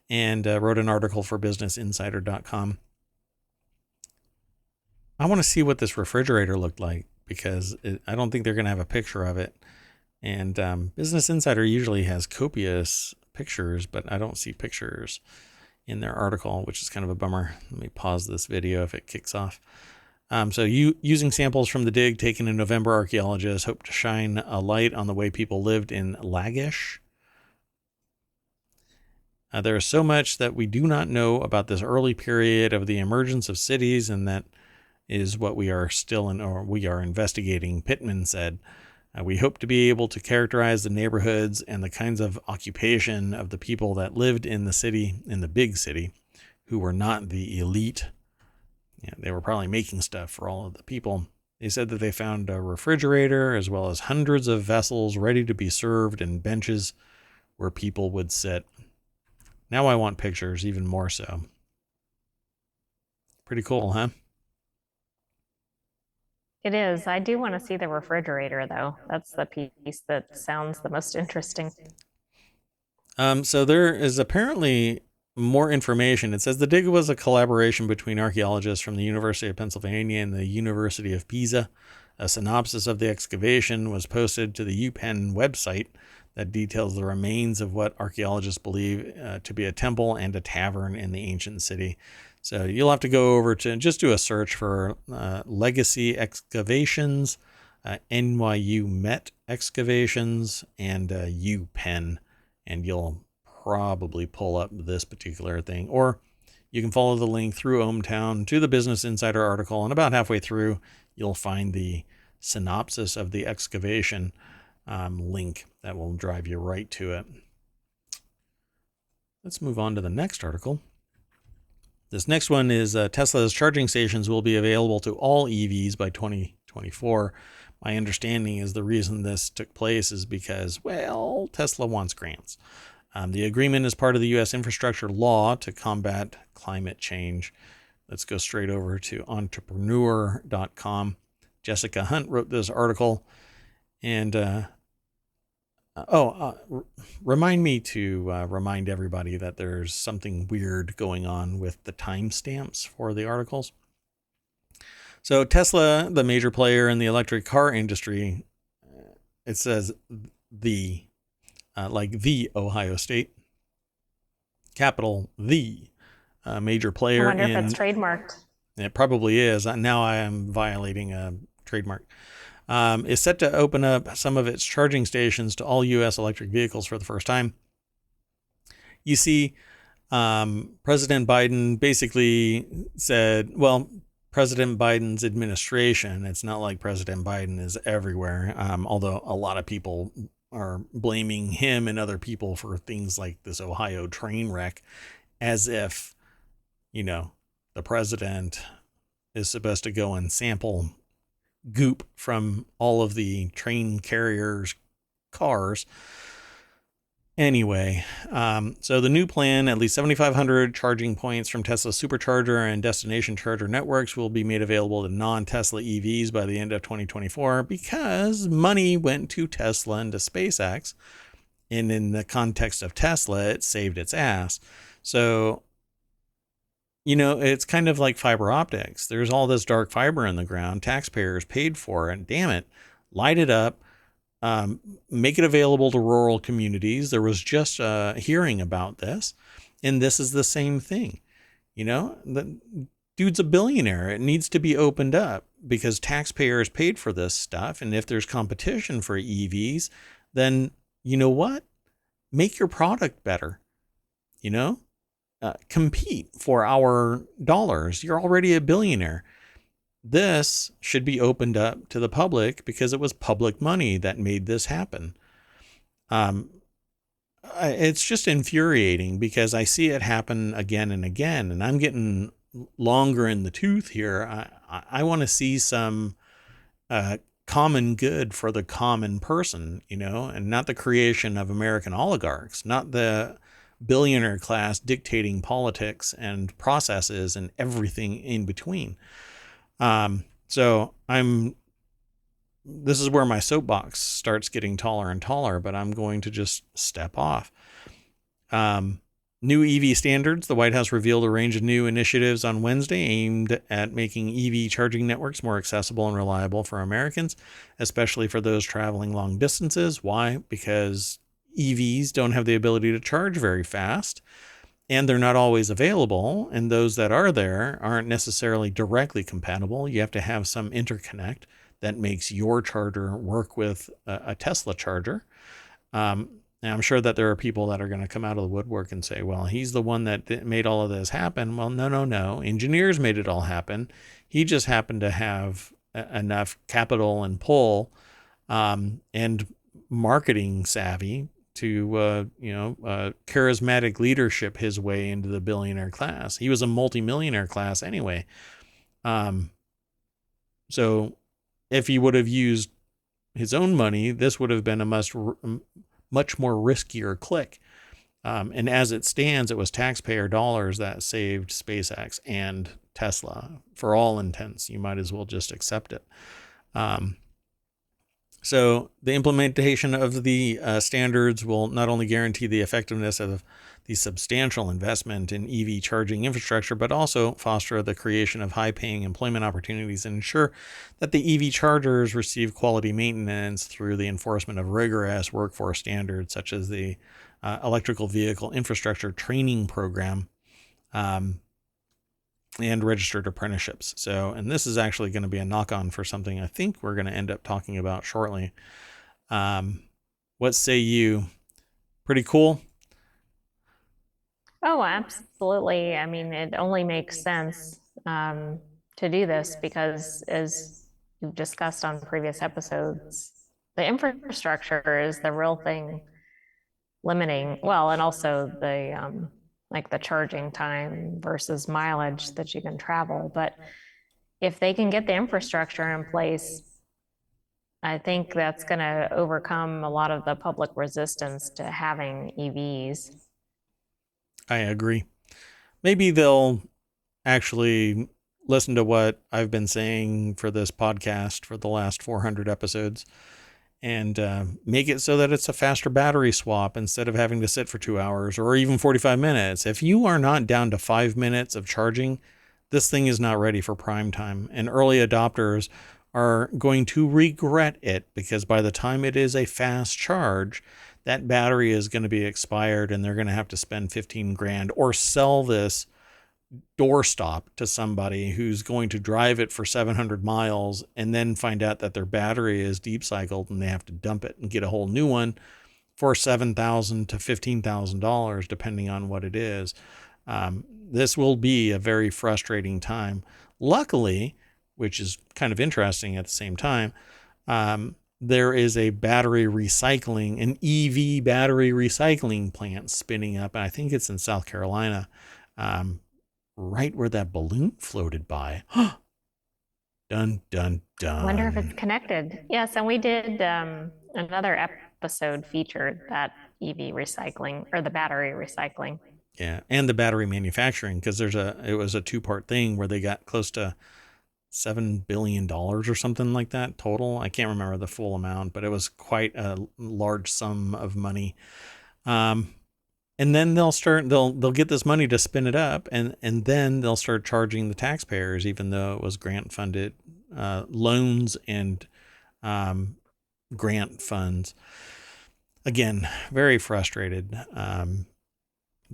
and wrote an article for businessinsider.com. I want to see what this refrigerator looked like because I don't think they're going to have a picture of it. And Business Insider usually has copious pictures, but I don't see pictures in their article, which is kind of a bummer. Let me pause this video if it kicks off. Using samples from the dig taken in November, archaeologists hope to shine a light on the way people lived in Lagish. There is so much that we do not know about this early period of the emergence of cities, and that is what we are investigating, Pittman said. We hope to be able to characterize the neighborhoods and the kinds of occupation of the people that lived in the big city, who were not the elite. Yeah, they were probably making stuff for all of the people. They said that they found a refrigerator as well as hundreds of vessels ready to be served and benches where people would sit. Now I want pictures, even more so. Pretty cool, huh? It is. I do want to see the refrigerator, though. That's the piece that sounds the most interesting. So there is apparently more information. It says the dig was a collaboration between archaeologists from the University of Pennsylvania and the University of Pisa. A synopsis of the excavation was posted to the UPenn website that details the remains of what archaeologists believe to be a temple and a tavern in the ancient city. So you'll have to go over to just do a search for legacy excavations, NYU Met excavations, and UPenn, and you'll probably pull up this particular thing. Or you can follow the link through ohmTown to the Business Insider article, and about halfway through, you'll find the synopsis of the excavation link that will drive you right to it. Let's move on to the next article. This next one is Tesla's charging stations will be available to all EVs by 2024. My understanding is the reason this took place is because, well, Tesla wants grants. The agreement is part of the U.S. infrastructure law to combat climate change. Let's go straight over to entrepreneur.com. Jessica Hunt wrote this article. And remind me to remind everybody that there's something weird going on with the timestamps for the articles. So Tesla, the major player in the electric car industry, it says the Ohio State, capital the major player. I wonder if it's trademarked. It probably is. Now I am violating a trademark. Is set to open up some of its charging stations to all U.S. electric vehicles for the first time. You see, President Biden basically said, well, President Biden's administration, it's not like President Biden is everywhere, although a lot of people are blaming him and other people for things like this Ohio train wreck, as if, you know, the president is supposed to go and sample goop from all of the train carriers' cars. Anyway, so the new plan, at least 7,500 charging points from Tesla Supercharger and destination charger networks will be made available to non-Tesla EVs by the end of 2024 because money went to Tesla and to SpaceX. And in the context of Tesla, it saved its ass. So, it's kind of like fiber optics. There's all this dark fiber in the ground. Taxpayers paid for it. Damn it. Light it up. Make it available to rural communities. There was just a hearing about this, and this is the same thing. The dude's a billionaire. It needs to be opened up because taxpayers paid for this stuff. And if there's competition for EVs, then you know what? Make your product better. Compete for our dollars. You're already a billionaire. This should be opened up to the public because it was public money that made this happen. It's just infuriating because I see it happen again and again, and I'm getting longer in the tooth here. I want to see some common good for the common person, and not the creation of American oligarchs, not the billionaire class dictating politics and processes and everything in between. So this is where my soapbox starts getting taller and taller, but I'm going to just step off. New EV standards. The White House revealed a range of new initiatives on Wednesday aimed at making EV charging networks more accessible and reliable for Americans, especially for those traveling long distances. Why? Because EVs don't have the ability to charge very fast, and they're not always available, and those that are there aren't necessarily directly compatible. You have to have some interconnect that makes your charger work with a Tesla charger. And I'm sure that there are people that are going to come out of the woodwork and say, well, he's the one that made all of this happen. Well, no. Engineers made it all happen. He just happened to have enough capital and pull and marketing savvy to, charismatic leadership his way into the billionaire class. He was a multimillionaire class anyway. So if he would have used his own money, this would have been a much more riskier click. And as it stands, it was taxpayer dollars that saved SpaceX and Tesla. For all intents, you might as well just accept it. So the implementation of the standards will not only guarantee the effectiveness of the substantial investment in EV charging infrastructure, but also foster the creation of high-paying employment opportunities and ensure that the EV chargers receive quality maintenance through the enforcement of rigorous workforce standards, such as the Electrical Vehicle Infrastructure Training Program and registered apprenticeships. So, and this is actually going to be a knock-on for something I think we're going to end up talking about shortly. What say you? Pretty cool? Oh, absolutely. I mean, it only makes sense to do this because, as you've discussed on previous episodes, the infrastructure is the real thing limiting, well, and also the like the charging time versus mileage that you can travel. But if they can get the infrastructure in place, I think that's going to overcome a lot of the public resistance to having EVs. I agree. Maybe they'll actually listen to what I've been saying for this podcast for the last 400 episodes and make it so that it's a faster battery swap instead of having to sit for 2 hours or even 45 minutes. If you are not down to 5 minutes of charging, this thing is not ready for prime time. And early adopters are going to regret it because by the time it is a fast charge, that battery is going to be expired and they're going to have to spend 15 grand or sell this doorstop to somebody who's going to drive it for 700 miles and then find out that their battery is deep cycled and they have to dump it and get a whole new one, for $7,000 to $15,000, depending on what it is. This will be a very frustrating time. Luckily, which is kind of interesting at the same time, there is a battery recycling, an EV battery recycling plant spinning up. And I think it's in South Carolina, right where that balloon floated by. Dun, dun, Wonder if it's dun. connected. Yes, and we did another episode featured that EV recycling or the battery recycling. Yeah. And the battery manufacturing, because it was a two-part thing where they got close to $7 billion or something like that total. I can't remember the full amount, but it was quite a large sum of money. And then they'll get this money to spin it up, and then they'll start charging the taxpayers, even though it was grant funded loans and grant funds. Again, very frustrated.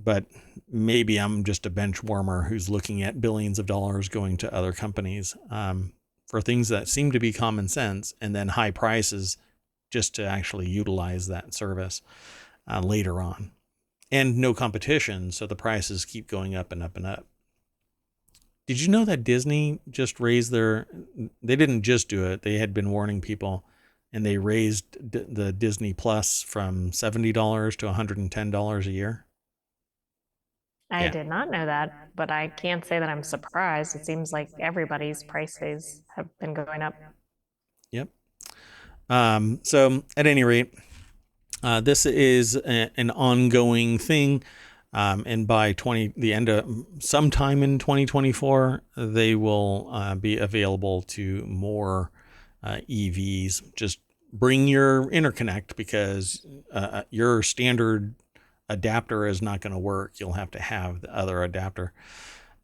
But maybe I'm just a bench warmer who's looking at billions of dollars going to other companies for things that seem to be common sense, and then high prices just to actually utilize that service later on. And no competition, so the prices keep going up and up and up. Did you know that Disney just raised they didn't just do it, they had been warning people, and they raised the Disney Plus from $70 to $110 a year? I Yeah. did not know that, but I can't say that I'm surprised. It seems like everybody's prices have been going up. Yep. So at any rate, this is an ongoing thing. And by the end of sometime in 2024, they will be available to more EVs. Just bring your interconnect, because your standard adapter is not going to work. You'll have to have the other adapter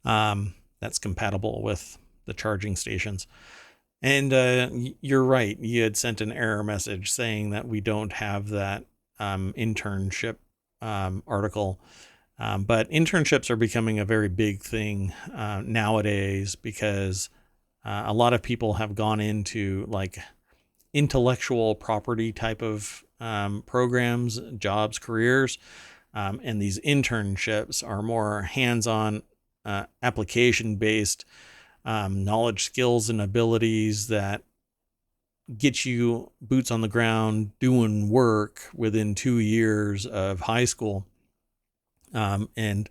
that's compatible with the charging stations. And you're right. You had sent an error message saying that we don't have that internship article. But internships are becoming a very big thing nowadays, because a lot of people have gone into like intellectual property type of programs, jobs, careers. And these internships are more hands-on, application-based knowledge, skills, and abilities that get you boots on the ground doing work within 2 years of high school. And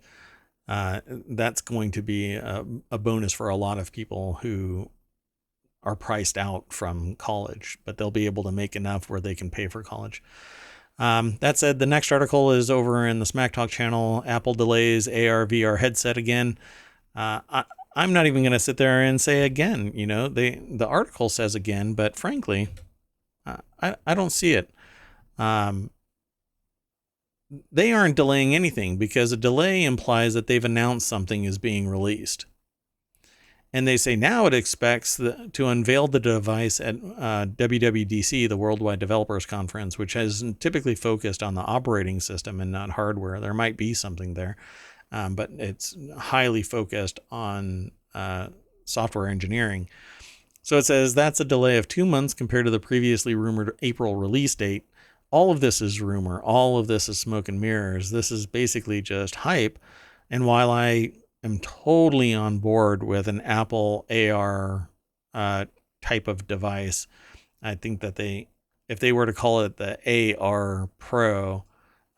that's going to be a bonus for a lot of people who are priced out from college, but they'll be able to make enough where they can pay for college. That said, the next article is over in the Smack Talk channel. Apple delays AR VR headset again. I'm not even going to sit there and say again. The article says again, but frankly, I don't see it. They aren't delaying anything, because a delay implies that they've announced something is being released. And they say now it expects to unveil the device at WWDC, the Worldwide Developers Conference, which has typically focused on the operating system and not hardware. There might be something there, but it's highly focused on software engineering. So it says that's a delay of 2 months compared to the previously rumored April release date. All of this is rumor. All of this is smoke and mirrors. This is basically just hype. And while I am totally on board with an Apple AR type of device, I think that if they were to call it the AR Pro,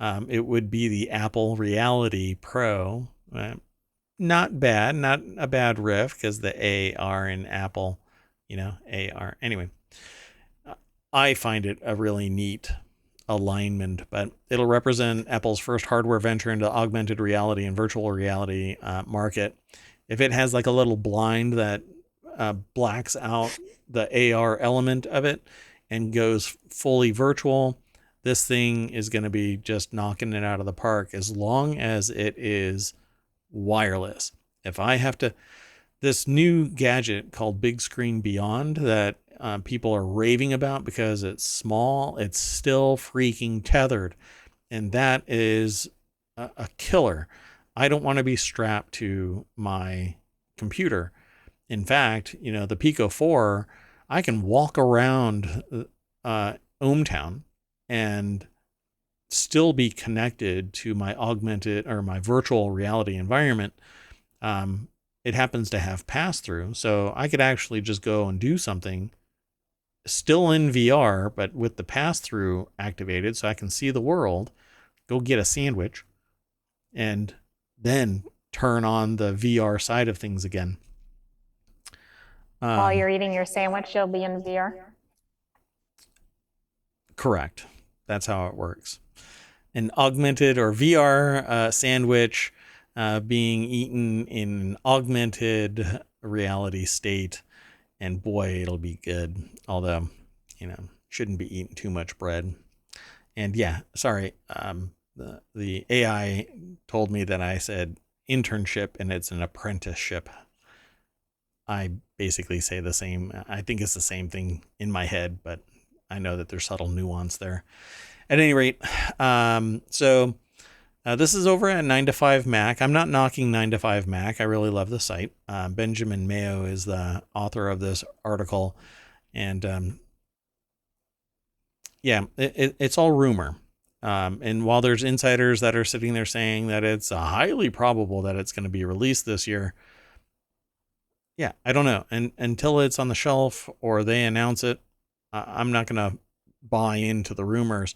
it would be the Apple Reality Pro. Not bad, not a bad riff, because the AR in Apple, AR. Anyway, I find it a really neat alignment, but it'll represent Apple's first hardware venture into augmented reality and virtual reality market. If it has like a little blind that blacks out the AR element of it and goes fully virtual, this thing is going to be just knocking it out of the park, as long as it is wireless. If I have to, this new gadget called Big Screen Beyond that people are raving about because it's small, it's still freaking tethered. And that is a killer. I don't want to be strapped to my computer. In fact, the Pico 4, I can walk around ohmTown and still be connected to my augmented or my virtual reality environment. It happens to have pass through, so I could actually just go and do something still in VR, but with the pass through activated, so I can see the world, go get a sandwich, and then turn on the VR side of things again. While Um, you're eating your sandwich, you'll be in VR. Correct. That's how it works. An augmented or VR sandwich being eaten in an augmented reality state. And boy, it'll be good. Although, shouldn't be eating too much bread. And yeah, sorry. The AI told me that I said internship and it's an apprenticeship. I basically say the same. I think it's the same thing in my head, but I know that there's subtle nuance there. At any rate, this is over at 9 to 5 Mac. I'm not knocking 9 to 5 Mac. I really love the site. Benjamin Mayo is the author of this article. And it's all rumor. And while there's insiders that are sitting there saying that it's highly probable that it's going to be released this year, yeah, I don't know. And until it's on the shelf or they announce it, I'm not going to buy into the rumors.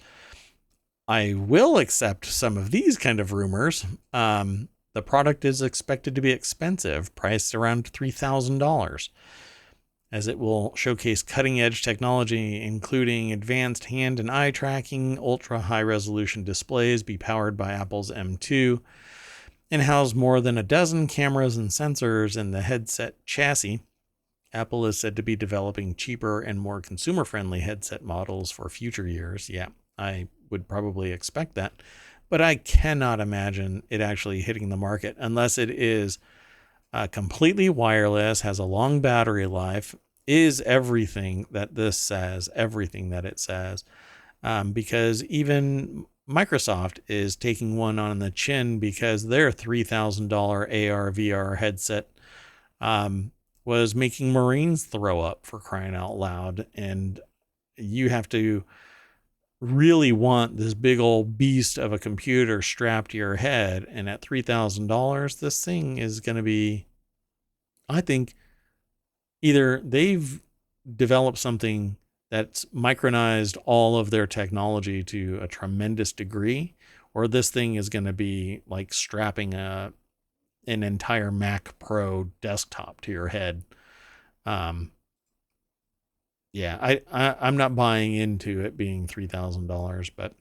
I will accept some of these kind of rumors. The product is expected to be expensive, priced around $3,000, as it will showcase cutting-edge technology, including advanced hand and eye tracking, ultra-high-resolution displays, be powered by Apple's M2, and house more than a dozen cameras and sensors in the headset chassis. Apple is said to be developing cheaper and more consumer-friendly headset models for future years. Yeah, I would probably expect that, but I cannot imagine it actually hitting the market unless it is completely wireless, has a long battery life, is everything that this says, everything that it says. Because even Microsoft is taking one on the chin because their $3,000 AR VR headset was making Marines throw up, for crying out loud. And you have to really want this big old beast of a computer strapped to your head. And at $3,000, this thing is going to be, I think, either they've developed something that's micronized all of their technology to a tremendous degree, or this thing is going to be like strapping an entire Mac Pro desktop to your head. Yeah, I'm not buying into it being $3,000, but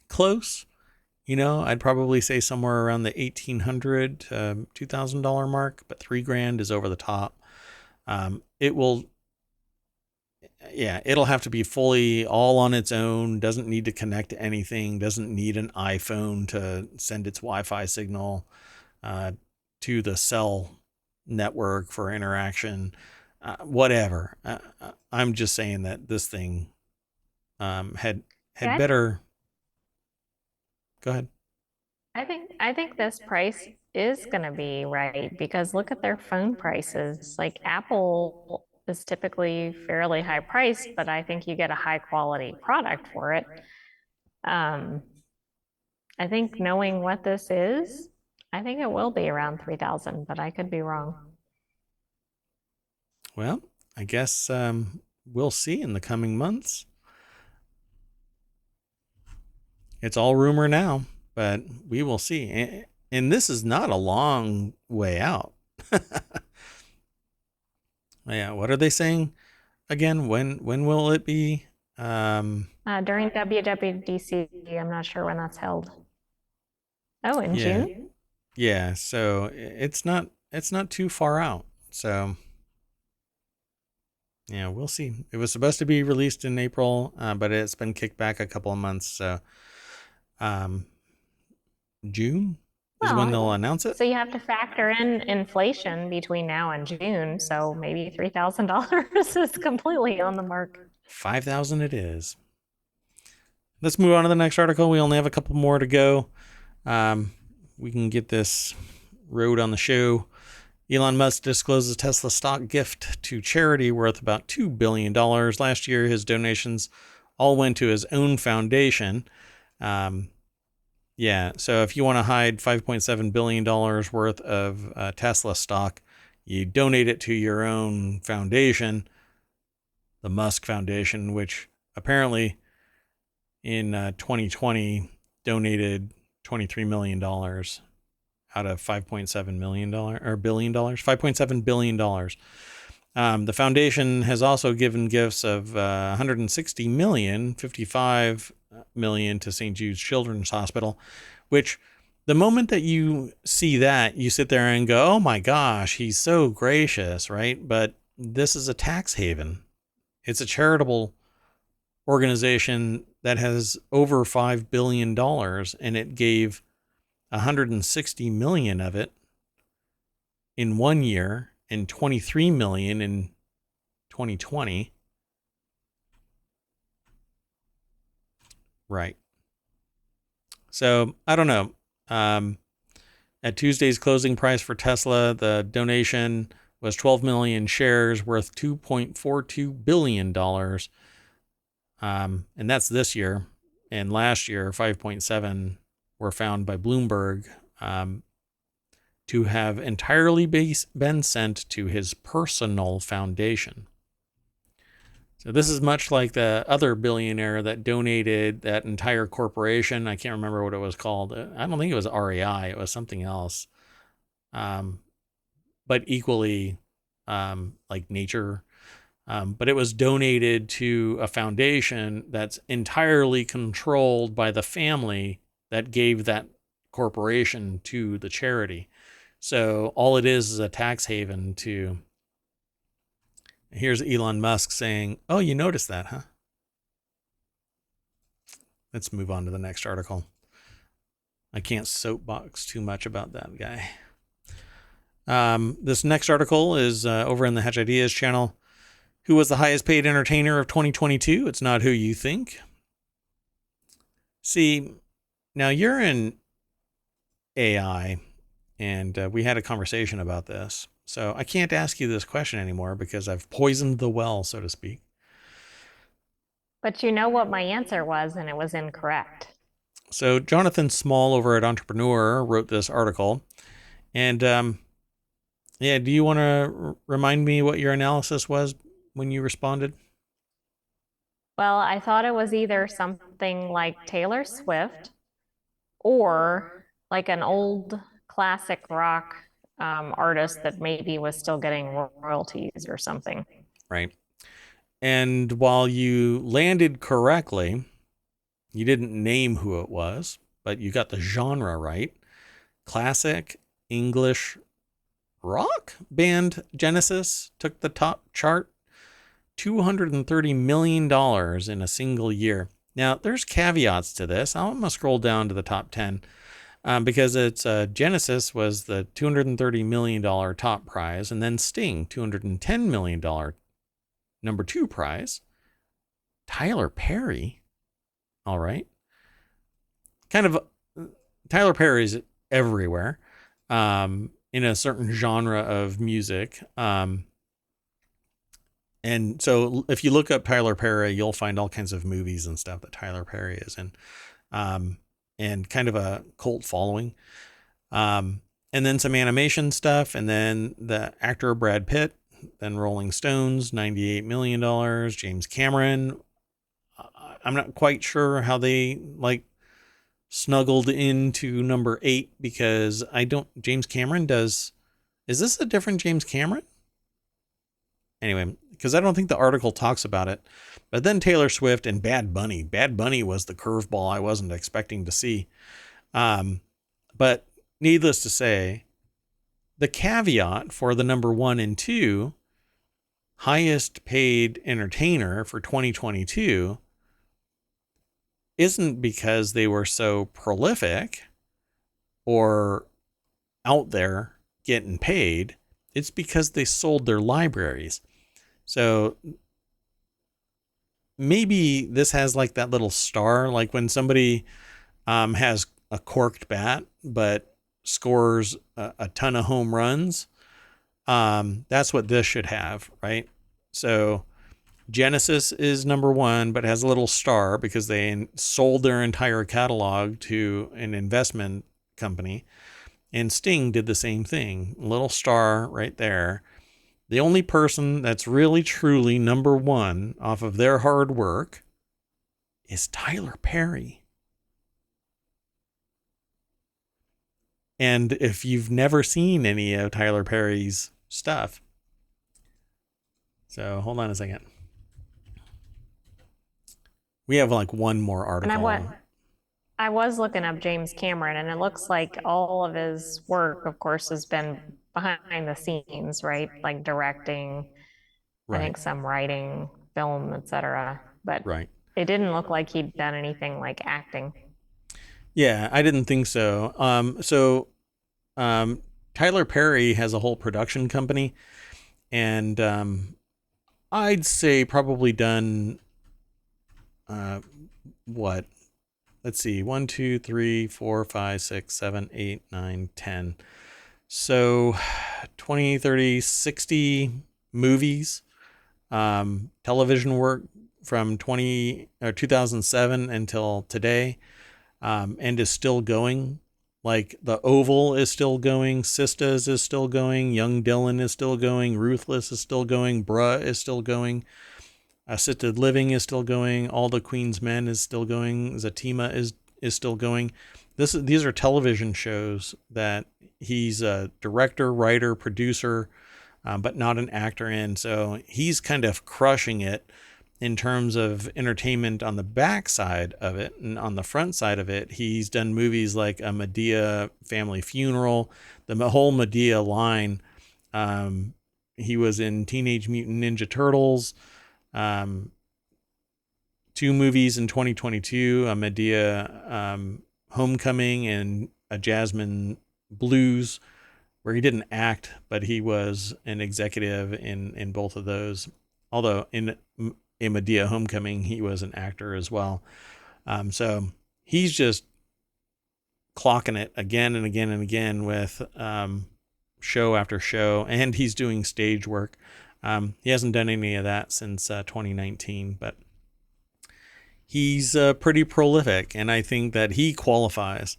close. I'd probably say somewhere around the $1,800 to $2,000 mark, but $3,000 is over the top. It will, yeah, it'll have to be fully all on its own. Doesn't need to connect to anything. Doesn't need an iPhone to send its Wi-Fi signal to the cell network for interaction. Whatever. I'm just saying that this thing had Yeah, better. Go ahead. I think this price is going to be right because look at their phone prices. Like Apple is typically fairly high priced, but I think you get a high quality product for it. Um, I think knowing what this is, I think it will be around 3,000, but I could be wrong. Well, I guess we'll see in the coming months. It's all rumor now, but we will see. And this is not a long way out. Yeah, what are they saying again? When will it be? During WWDC, I'm not sure when that's held. Oh, in Yeah, June? yeah. So it's not too far out. So yeah, we'll see. It was supposed to be released in April, but it's been kicked back a couple of months. So um, June is when they'll Well, announce it. so you have to factor in inflation between now and June. So maybe $3,000 is completely on the mark. 5,000 it is. Let's move on to the next article. We only have a couple more to go. Um, we can get this road on the show. Elon Musk discloses Tesla stock gift to charity worth about $2 billion. Last year, his donations all went to his own foundation. Um, yeah, so if you want to hide $5.7 billion worth of Tesla stock, you donate it to your own foundation, the Musk Foundation, which apparently in 2020 donated $23 million out of $5.7 million or billion dollars, $5.7 billion. The foundation has also given gifts of 160 million, 55 million to St. Jude's Children's Hospital, which the moment that you see that, you sit there and go, oh my gosh, he's so gracious, right? But this is a tax haven. It's a charitable organization that has over $5 billion and it gave 160 million of it in 1 year and 23 million in 2020. Right. So I don't know. At Tuesday's closing price for Tesla, the donation was 12 million shares worth $2.42 billion. And that's this year. And last year, 5.7 were found by Bloomberg to have entirely been sent to his personal foundation. So this is much like the other billionaire that donated that entire corporation. I can't remember what it was called. I don't think it was REI. It was something else. But equally like nature. But it was donated to a foundation that's entirely controlled by the family that gave that corporation to the charity. So all it is a tax haven to. Here's Elon Musk saying, oh, you noticed that, huh? Let's move on to the next article. I can't soapbox too much about that guy. This next article is over in the Hatch Ideas channel. Who was the highest paid entertainer of 2022? It's not who you think. See, now you're in AI, and we had a conversation about this. So I can't ask you this question anymore because I've poisoned the well, so to speak. But you know what my answer was, and it was incorrect. So Jonathan Small over at Entrepreneur wrote this article. And yeah, do you want to remind me what your analysis was when you responded? Well, I thought it was either something like Taylor Swift or like an old classic rock artist that maybe was still getting royalties or something. Right. And while you landed correctly, you didn't name who it was, but you got the genre right. Classic English rock band Genesis took the top chart, $230 million in a single year. Now, there's caveats to this. I'm going to scroll down to the top 10 because it's Genesis was the $230 million top prize, and then Sting, $210 million number 2 prize. Tyler Perry, all right. Kind of, Tyler Perry's everywhere in a certain genre of music. And so if you look up Tyler Perry, you'll find all kinds of movies and stuff that Tyler Perry is in, and kind of a cult following. And then some animation stuff, and then the actor Brad Pitt, then Rolling Stones, $98 million. James Cameron, I'm not quite sure how they like snuggled into number 8 because James Cameron is this a different James Cameron? Anyway, because I don't think the article talks about it. But then Taylor Swift and Bad Bunny. Bad Bunny was the curveball I wasn't expecting to see. But needless to say, the caveat for the number 1 and 2 highest paid entertainer for 2022 isn't because they were so prolific or out there getting paid. It's because they sold their libraries. So maybe this has like that little star, like when somebody has a corked bat but scores a ton of home runs. That's what this should have, right? So Genesis is number one, but has a little star because they sold their entire catalog to an investment company. And Sting did the same thing. Little star right there. The only person that's really truly number one off of their hard work is Tyler Perry. And if you've never seen any of Tyler Perry's stuff, so hold on a second. We have like one more And article. I was looking up James Cameron, and it looks like all of his work, of course, has been behind the scenes, right? Like directing, I Right, think some writing, film, etc. But right. it didn't look like he'd done anything like acting. Yeah, I didn't think so. Tyler Perry has a whole production company, and I'd say probably done uh, what? Let's see, 1, 2, 3, 4, 5, 6, 7, 8, 9, 10. So 20, 30, 60 movies, television work from 2007 until today, and is still going. Like The Oval is still going, Sistas is still going, Young Dylan is still going, Ruthless is still going, Bruh is still going, Assisted Living is still going, All the Queen's Men is still going, Zatima is still going. These are television shows that he's a director, writer, producer, but not an actor in. So he's kind of crushing it in terms of entertainment on the back side of it. And on the front side of it, he's done movies like a Medea family funeral, the whole Medea line. Um, he was in Teenage Mutant Ninja Turtles, um, two movies in 2022, a Medea Homecoming and a Jasmine Blues, where he didn't act, but he was an executive in both of those. Although in a Medea Homecoming, he was an actor as well. So he's just clocking it again and again and again with show after show, and he's doing stage work. He hasn't done any of that since 2019, but he's pretty prolific, and I think that he qualifies.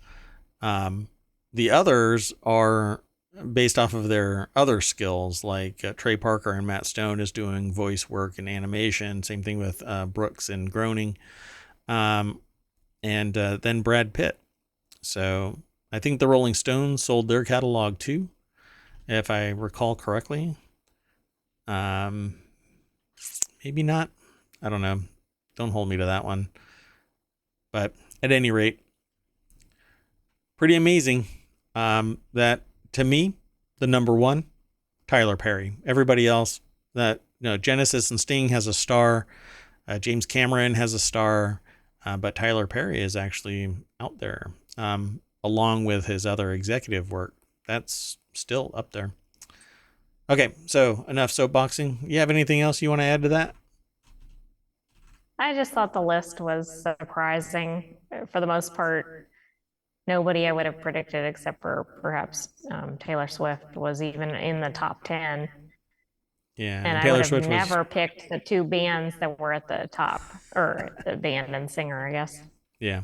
The others are based off of their other skills, like Trey Parker and Matt Stone is doing voice work and animation. Same thing with Brooks and Groening, um, and then Brad Pitt. So I think the Rolling Stones sold their catalog too, if I recall correctly. Um, Maybe not. I don't know. Don't hold me to that one. But at any rate, pretty amazing. That to me, the number one, Tyler Perry. Everybody else, that Genesis and Sting has a star. James Cameron has a star, but Tyler Perry is actually out there, along with his other executive work. That's still up there. Okay, so enough soapboxing. You have anything else you want to add to that? I just thought the list was surprising. For the most part, nobody I would have predicted, except for perhaps Taylor Swift, was even in the top 10. Yeah, And and I would Taylor have Swift was, never picked the two bands that were at the top, or the band and singer, I guess. yeah.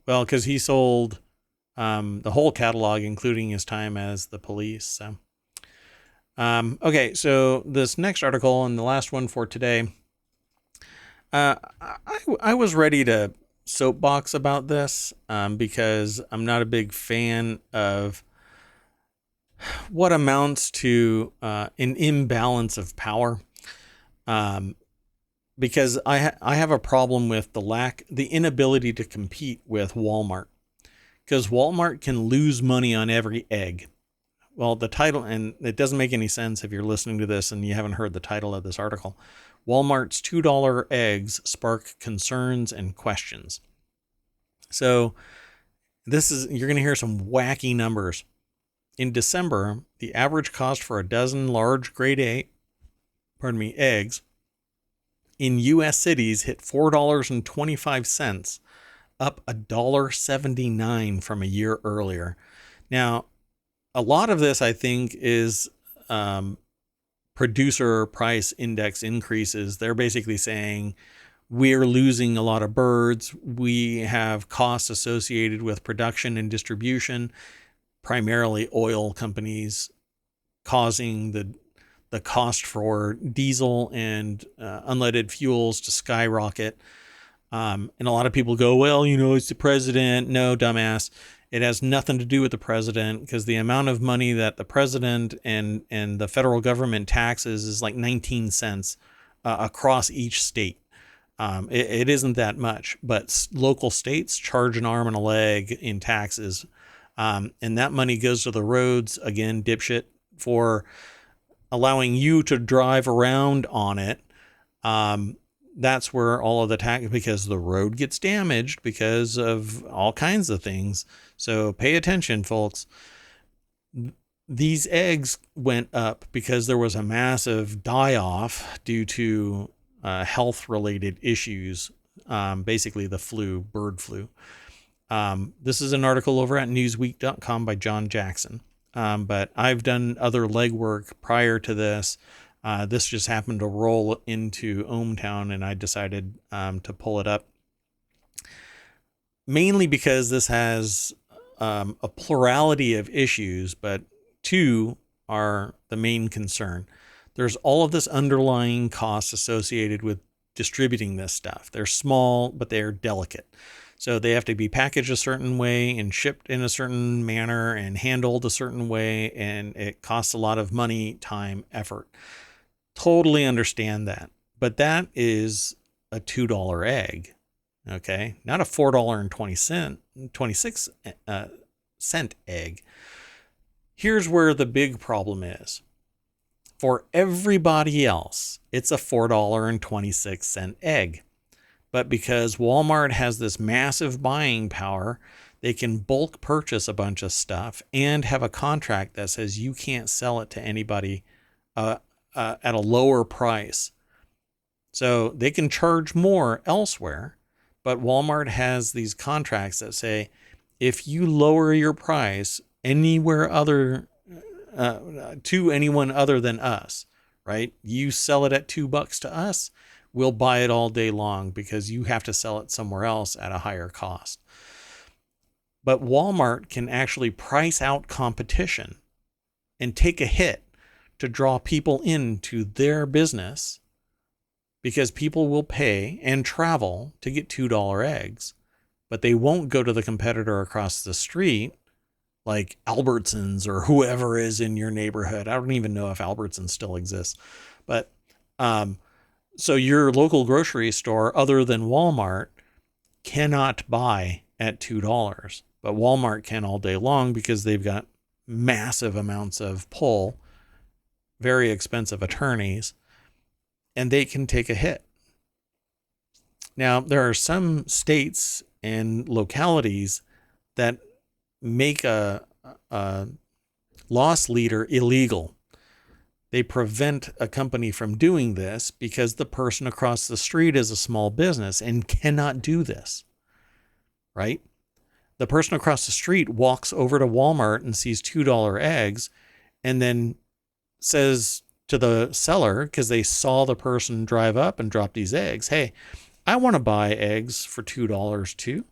Well, because he sold the whole catalog, including his time as the Police. So, okay, so this next article and the last one for today, I was ready to soapbox about this because I'm not a big fan of what amounts to an imbalance of power. Um, because I have a problem with the inability to compete with Walmart, because Walmart can lose money on every egg. Well, the title, and it doesn't make any sense if you're listening to this and you haven't heard the title of this article. Walmart's $2 eggs spark concerns and questions. So you're going to hear some wacky numbers. In December, the average cost for a dozen large grade A, eggs in U.S. cities hit $4.25, up $1.79 from a year earlier. Now, a lot of this, I think, is producer price index increases, they're basically saying we're losing a lot of birds. We have costs associated with production and distribution, primarily oil companies causing the cost for diesel and unleaded fuels to skyrocket. And a lot of people go, well, it's the president. No, dumbass. It has nothing to do with the president, because the amount of money that the president and the federal government taxes is like 19 cents across each state. It isn't that much, but local states charge an arm and a leg in taxes. And that money goes to the roads, again, dipshit, for allowing you to drive around on it. That's where all of the tax, because the road gets damaged because of all kinds of things. So pay attention, folks. These eggs went up because there was a massive die-off due to health-related issues, basically the flu, bird flu. This is an article over at newsweek.com by John Jackson. But I've done other legwork prior to this. This just happened to roll into ohmTown, and I decided to pull it up. Mainly because this has a plurality of issues, but two are the main concern. There's all of this underlying costs associated with distributing this stuff. They're small, but they're delicate. So they have to be packaged a certain way and shipped in a certain manner and handled a certain way, and it costs a lot of money, time, effort. Totally understand that. But that is a $2 egg, okay? Not a $4.26 egg. Here's where the big problem is. For everybody else, it's a $4.26 egg. But because Walmart has this massive buying power, they can bulk purchase a bunch of stuff and have a contract that says you can't sell it to anybody at a lower price. So they can charge more elsewhere, but Walmart has these contracts that say if you lower your price anywhere other to anyone other than us, right? You sell it at $2 to us, we'll buy it all day long because you have to sell it somewhere else at a higher cost. But Walmart can actually price out competition and take a hit to draw people into their business, because people will pay and travel to get $2 eggs, but they won't go to the competitor across the street like Albertsons or whoever is in your neighborhood. I don't even know if Albertsons still exists, but so your local grocery store other than Walmart cannot buy at $2, but Walmart can all day long because they've got massive amounts of pull, very expensive attorneys, and they can take a hit. Now, there are some states and localities that make a loss leader illegal. They prevent a company from doing this because the person across the street is a small business and cannot do this, right? The person across the street walks over to Walmart and sees $2 eggs and then says to the seller, because they saw the person drive up and drop these eggs, hey, I want to buy eggs for $2 too.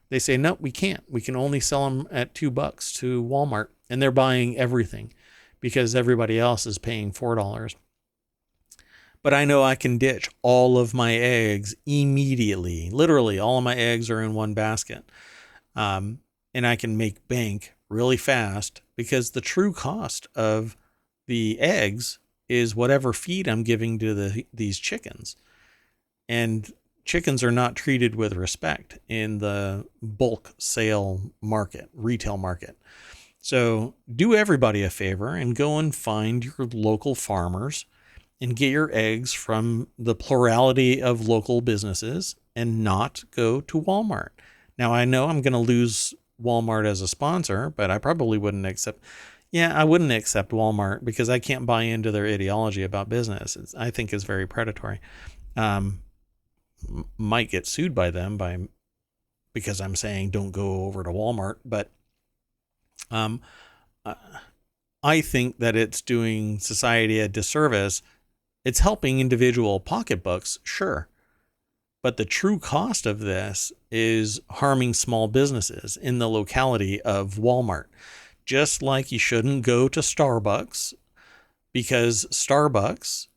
They say, no, we can't. We can only sell them at $2 to Walmart. And they're buying everything because everybody else is paying $4. But I know I can ditch all of my eggs immediately. Literally, all of my eggs are in one basket. And I can make bank really fast because the true cost of the eggs is whatever feed I'm giving to these chickens. And chickens are not treated with respect in the bulk sale market, retail market. So do everybody a favor and go and find your local farmers and get your eggs from the plurality of local businesses and not go to Walmart. Now, I know I'm going to lose Walmart as a sponsor, but I probably wouldn't accept. Yeah, I wouldn't accept Walmart because I can't buy into their ideology about business. I think it's very predatory. Might get sued by them because I'm saying don't go over to Walmart, but I think that it's doing society a disservice. It's helping individual pocketbooks, sure. But the true cost of this is harming small businesses in the locality of Walmart. Just like you shouldn't go to Starbucks because Starbucks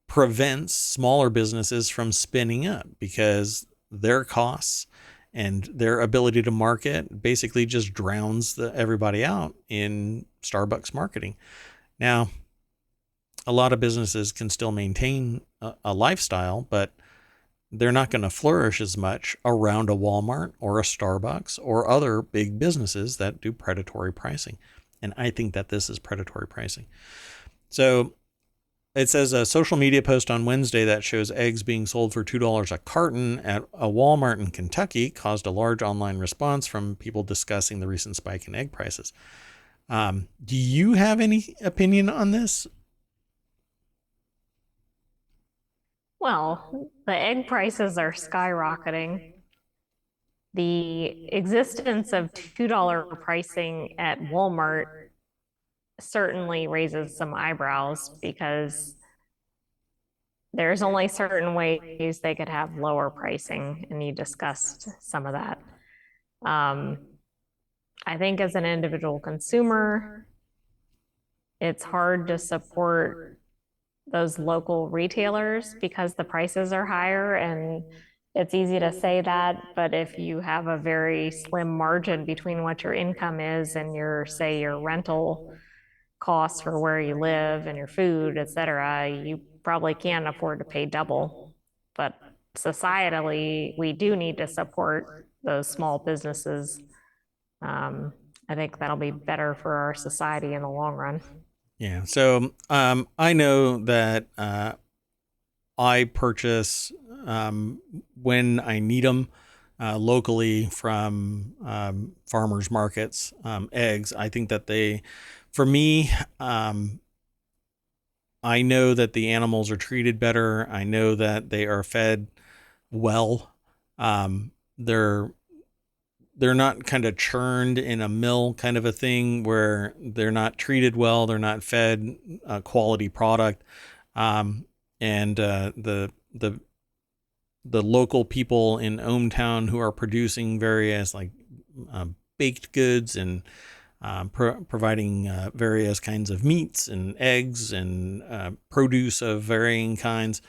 prevents smaller businesses from spinning up because their costs and their ability to market basically just drowns everybody out in Starbucks marketing. Now, a lot of businesses can still maintain a lifestyle, but they're not going to flourish as much around a Walmart or a Starbucks or other big businesses that do predatory pricing. And I think that this is predatory pricing. So it says a social media post on Wednesday that shows eggs being sold for $2 a carton at a Walmart in Kentucky caused a large online response from people discussing the recent spike in egg prices. Do you have any opinion on this? Well, the egg prices are skyrocketing. The existence of $2 pricing at Walmart certainly raises some eyebrows because there's only certain ways they could have lower pricing, and you discussed some of that. Um, I think as an individual consumer, it's hard to support those local retailers because the prices are higher, and it's easy to say that, but if you have a very slim margin between what your income is and your, say, your rental costs for where you live and your food, et cetera, you probably can't afford to pay double. But societally, we do need to support those small businesses. I think that'll be better for our society in the long run. Yeah. So I know that I purchase when I need them locally from farmers markets, eggs. I think that for me, I know that the animals are treated better. I know that they are fed well. They're not kind of churned in a mill kind of a thing where they're not treated well. They're not fed a quality product. And the local people in ohmTown who are producing various like baked goods and providing various kinds of meats and eggs and produce of varying kinds.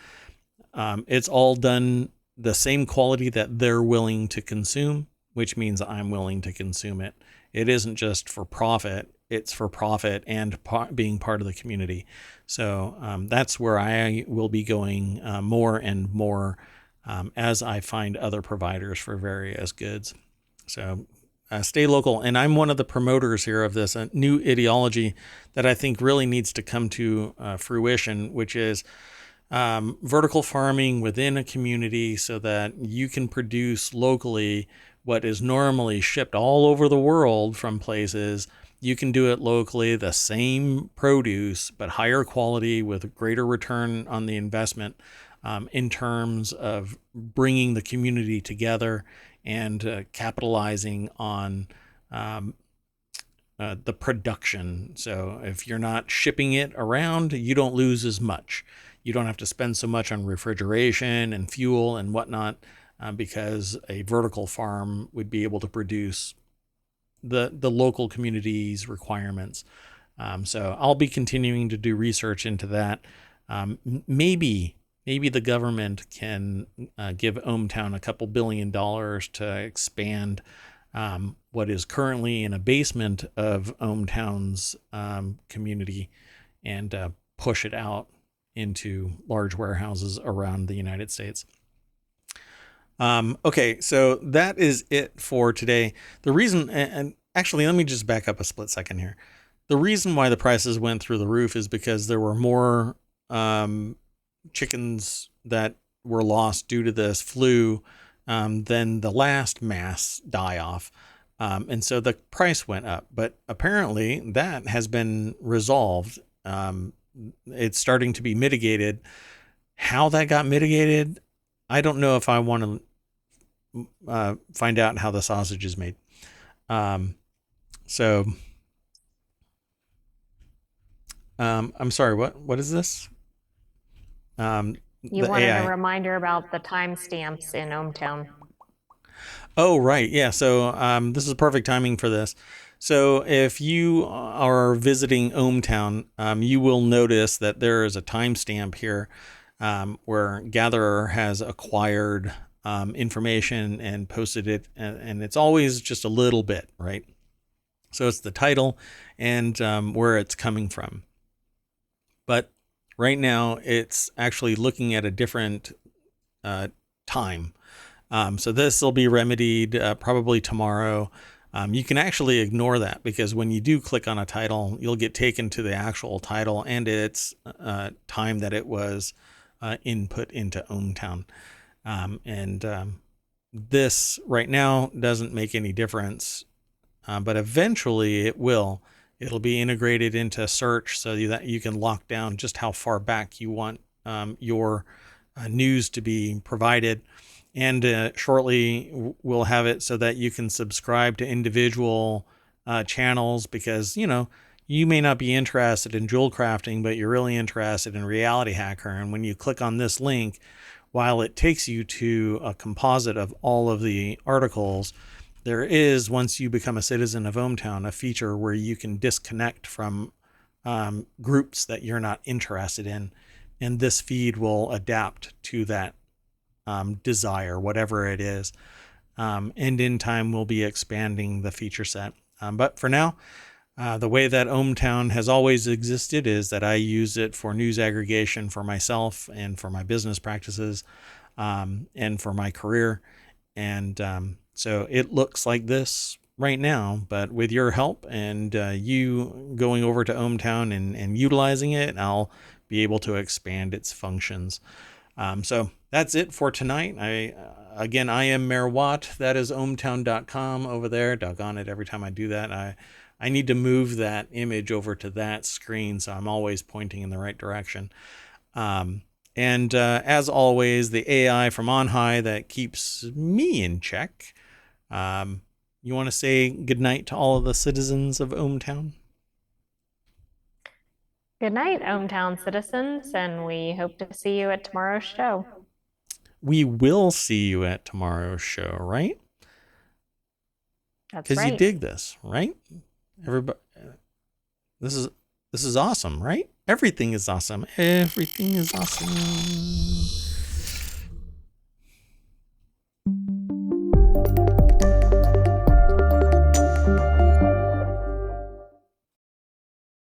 It's all done the same quality that they're willing to consume, which means I'm willing to consume it. It isn't just for profit. It's for profit and being part of the community. So that's where I will be going more and more as I find other providers for various goods. So stay local. And I'm one of the promoters here of this new ideology that I think really needs to come to fruition, which is vertical farming within a community so that you can produce locally what is normally shipped all over the world from places. You can do it locally, the same produce, but higher quality with greater return on the investment in terms of bringing the community together and capitalizing on the production. So if you're not shipping it around, you don't lose as much. You don't have to spend so much on refrigeration and fuel and whatnot because a vertical farm would be able to produce the local community's requirements. So I'll be continuing to do research into that. Maybe the government can give ohmTown a couple $1 billion to expand what is currently in a basement of ohmTown's community and push it out into large warehouses around the United States. Okay, so that is it for today. The reason, and actually, let me just back up a split second here. The reason why the prices went through the roof is because there were more chickens that were lost due to this flu than the last mass die off. And so the price went up. But apparently that has been resolved. It's starting to be mitigated. How that got mitigated, I don't know if I want to find out how the sausage is made. So I'm sorry. What is this? You The wanted a AI. reminder about the timestamps in ohmTown. Oh, right. Yeah. So this is perfect timing for this. So if you are visiting ohmTown, you will notice that there is a timestamp here where Gatherer has acquired information and posted it, and it's always just a little bit, right? So it's the title and where it's coming from. But right now, it's actually looking at a different uh, time. So this will be remedied probably tomorrow. You can actually ignore that because when you do click on a title, you'll get taken to the actual title and its time that it was input into ohmTown. And this right now doesn't make any difference, but eventually it will. It'll be integrated into search so that you can lock down just how far back you want your news to be provided. And shortly, we'll have it so that you can subscribe to individual channels because, you may not be interested in jewel crafting, but you're really interested in Reality Hacker. And when you click on this link, while it takes you to a composite of all of the articles, there is, once you become a citizen of ohmTown, a feature where you can disconnect from groups that you're not interested in. And this feed will adapt to that desire, whatever it is. And in time, we'll be expanding the feature set. But for now, the way that ohmTown has always existed is that I use it for news aggregation for myself and for my business practices and for my career. And so it looks like this right now, but with your help and you going over to ohmTown and utilizing it, I'll be able to expand its functions. So that's it for tonight. I am Mayor Watt. That is ohmTown.com over there. Doggone it, every time I do that, I need to move that image over to that screen so I'm always pointing in the right direction. And as always, the AI from on high that keeps me in check. You want to say goodnight to all of the citizens of ohmTown? Good night, ohmTown citizens, and we hope to see you at tomorrow's show. We will see you at tomorrow's show, right? That's Because you right. dig this, right? Everybody, this is awesome, right? Everything is awesome. Everything is awesome.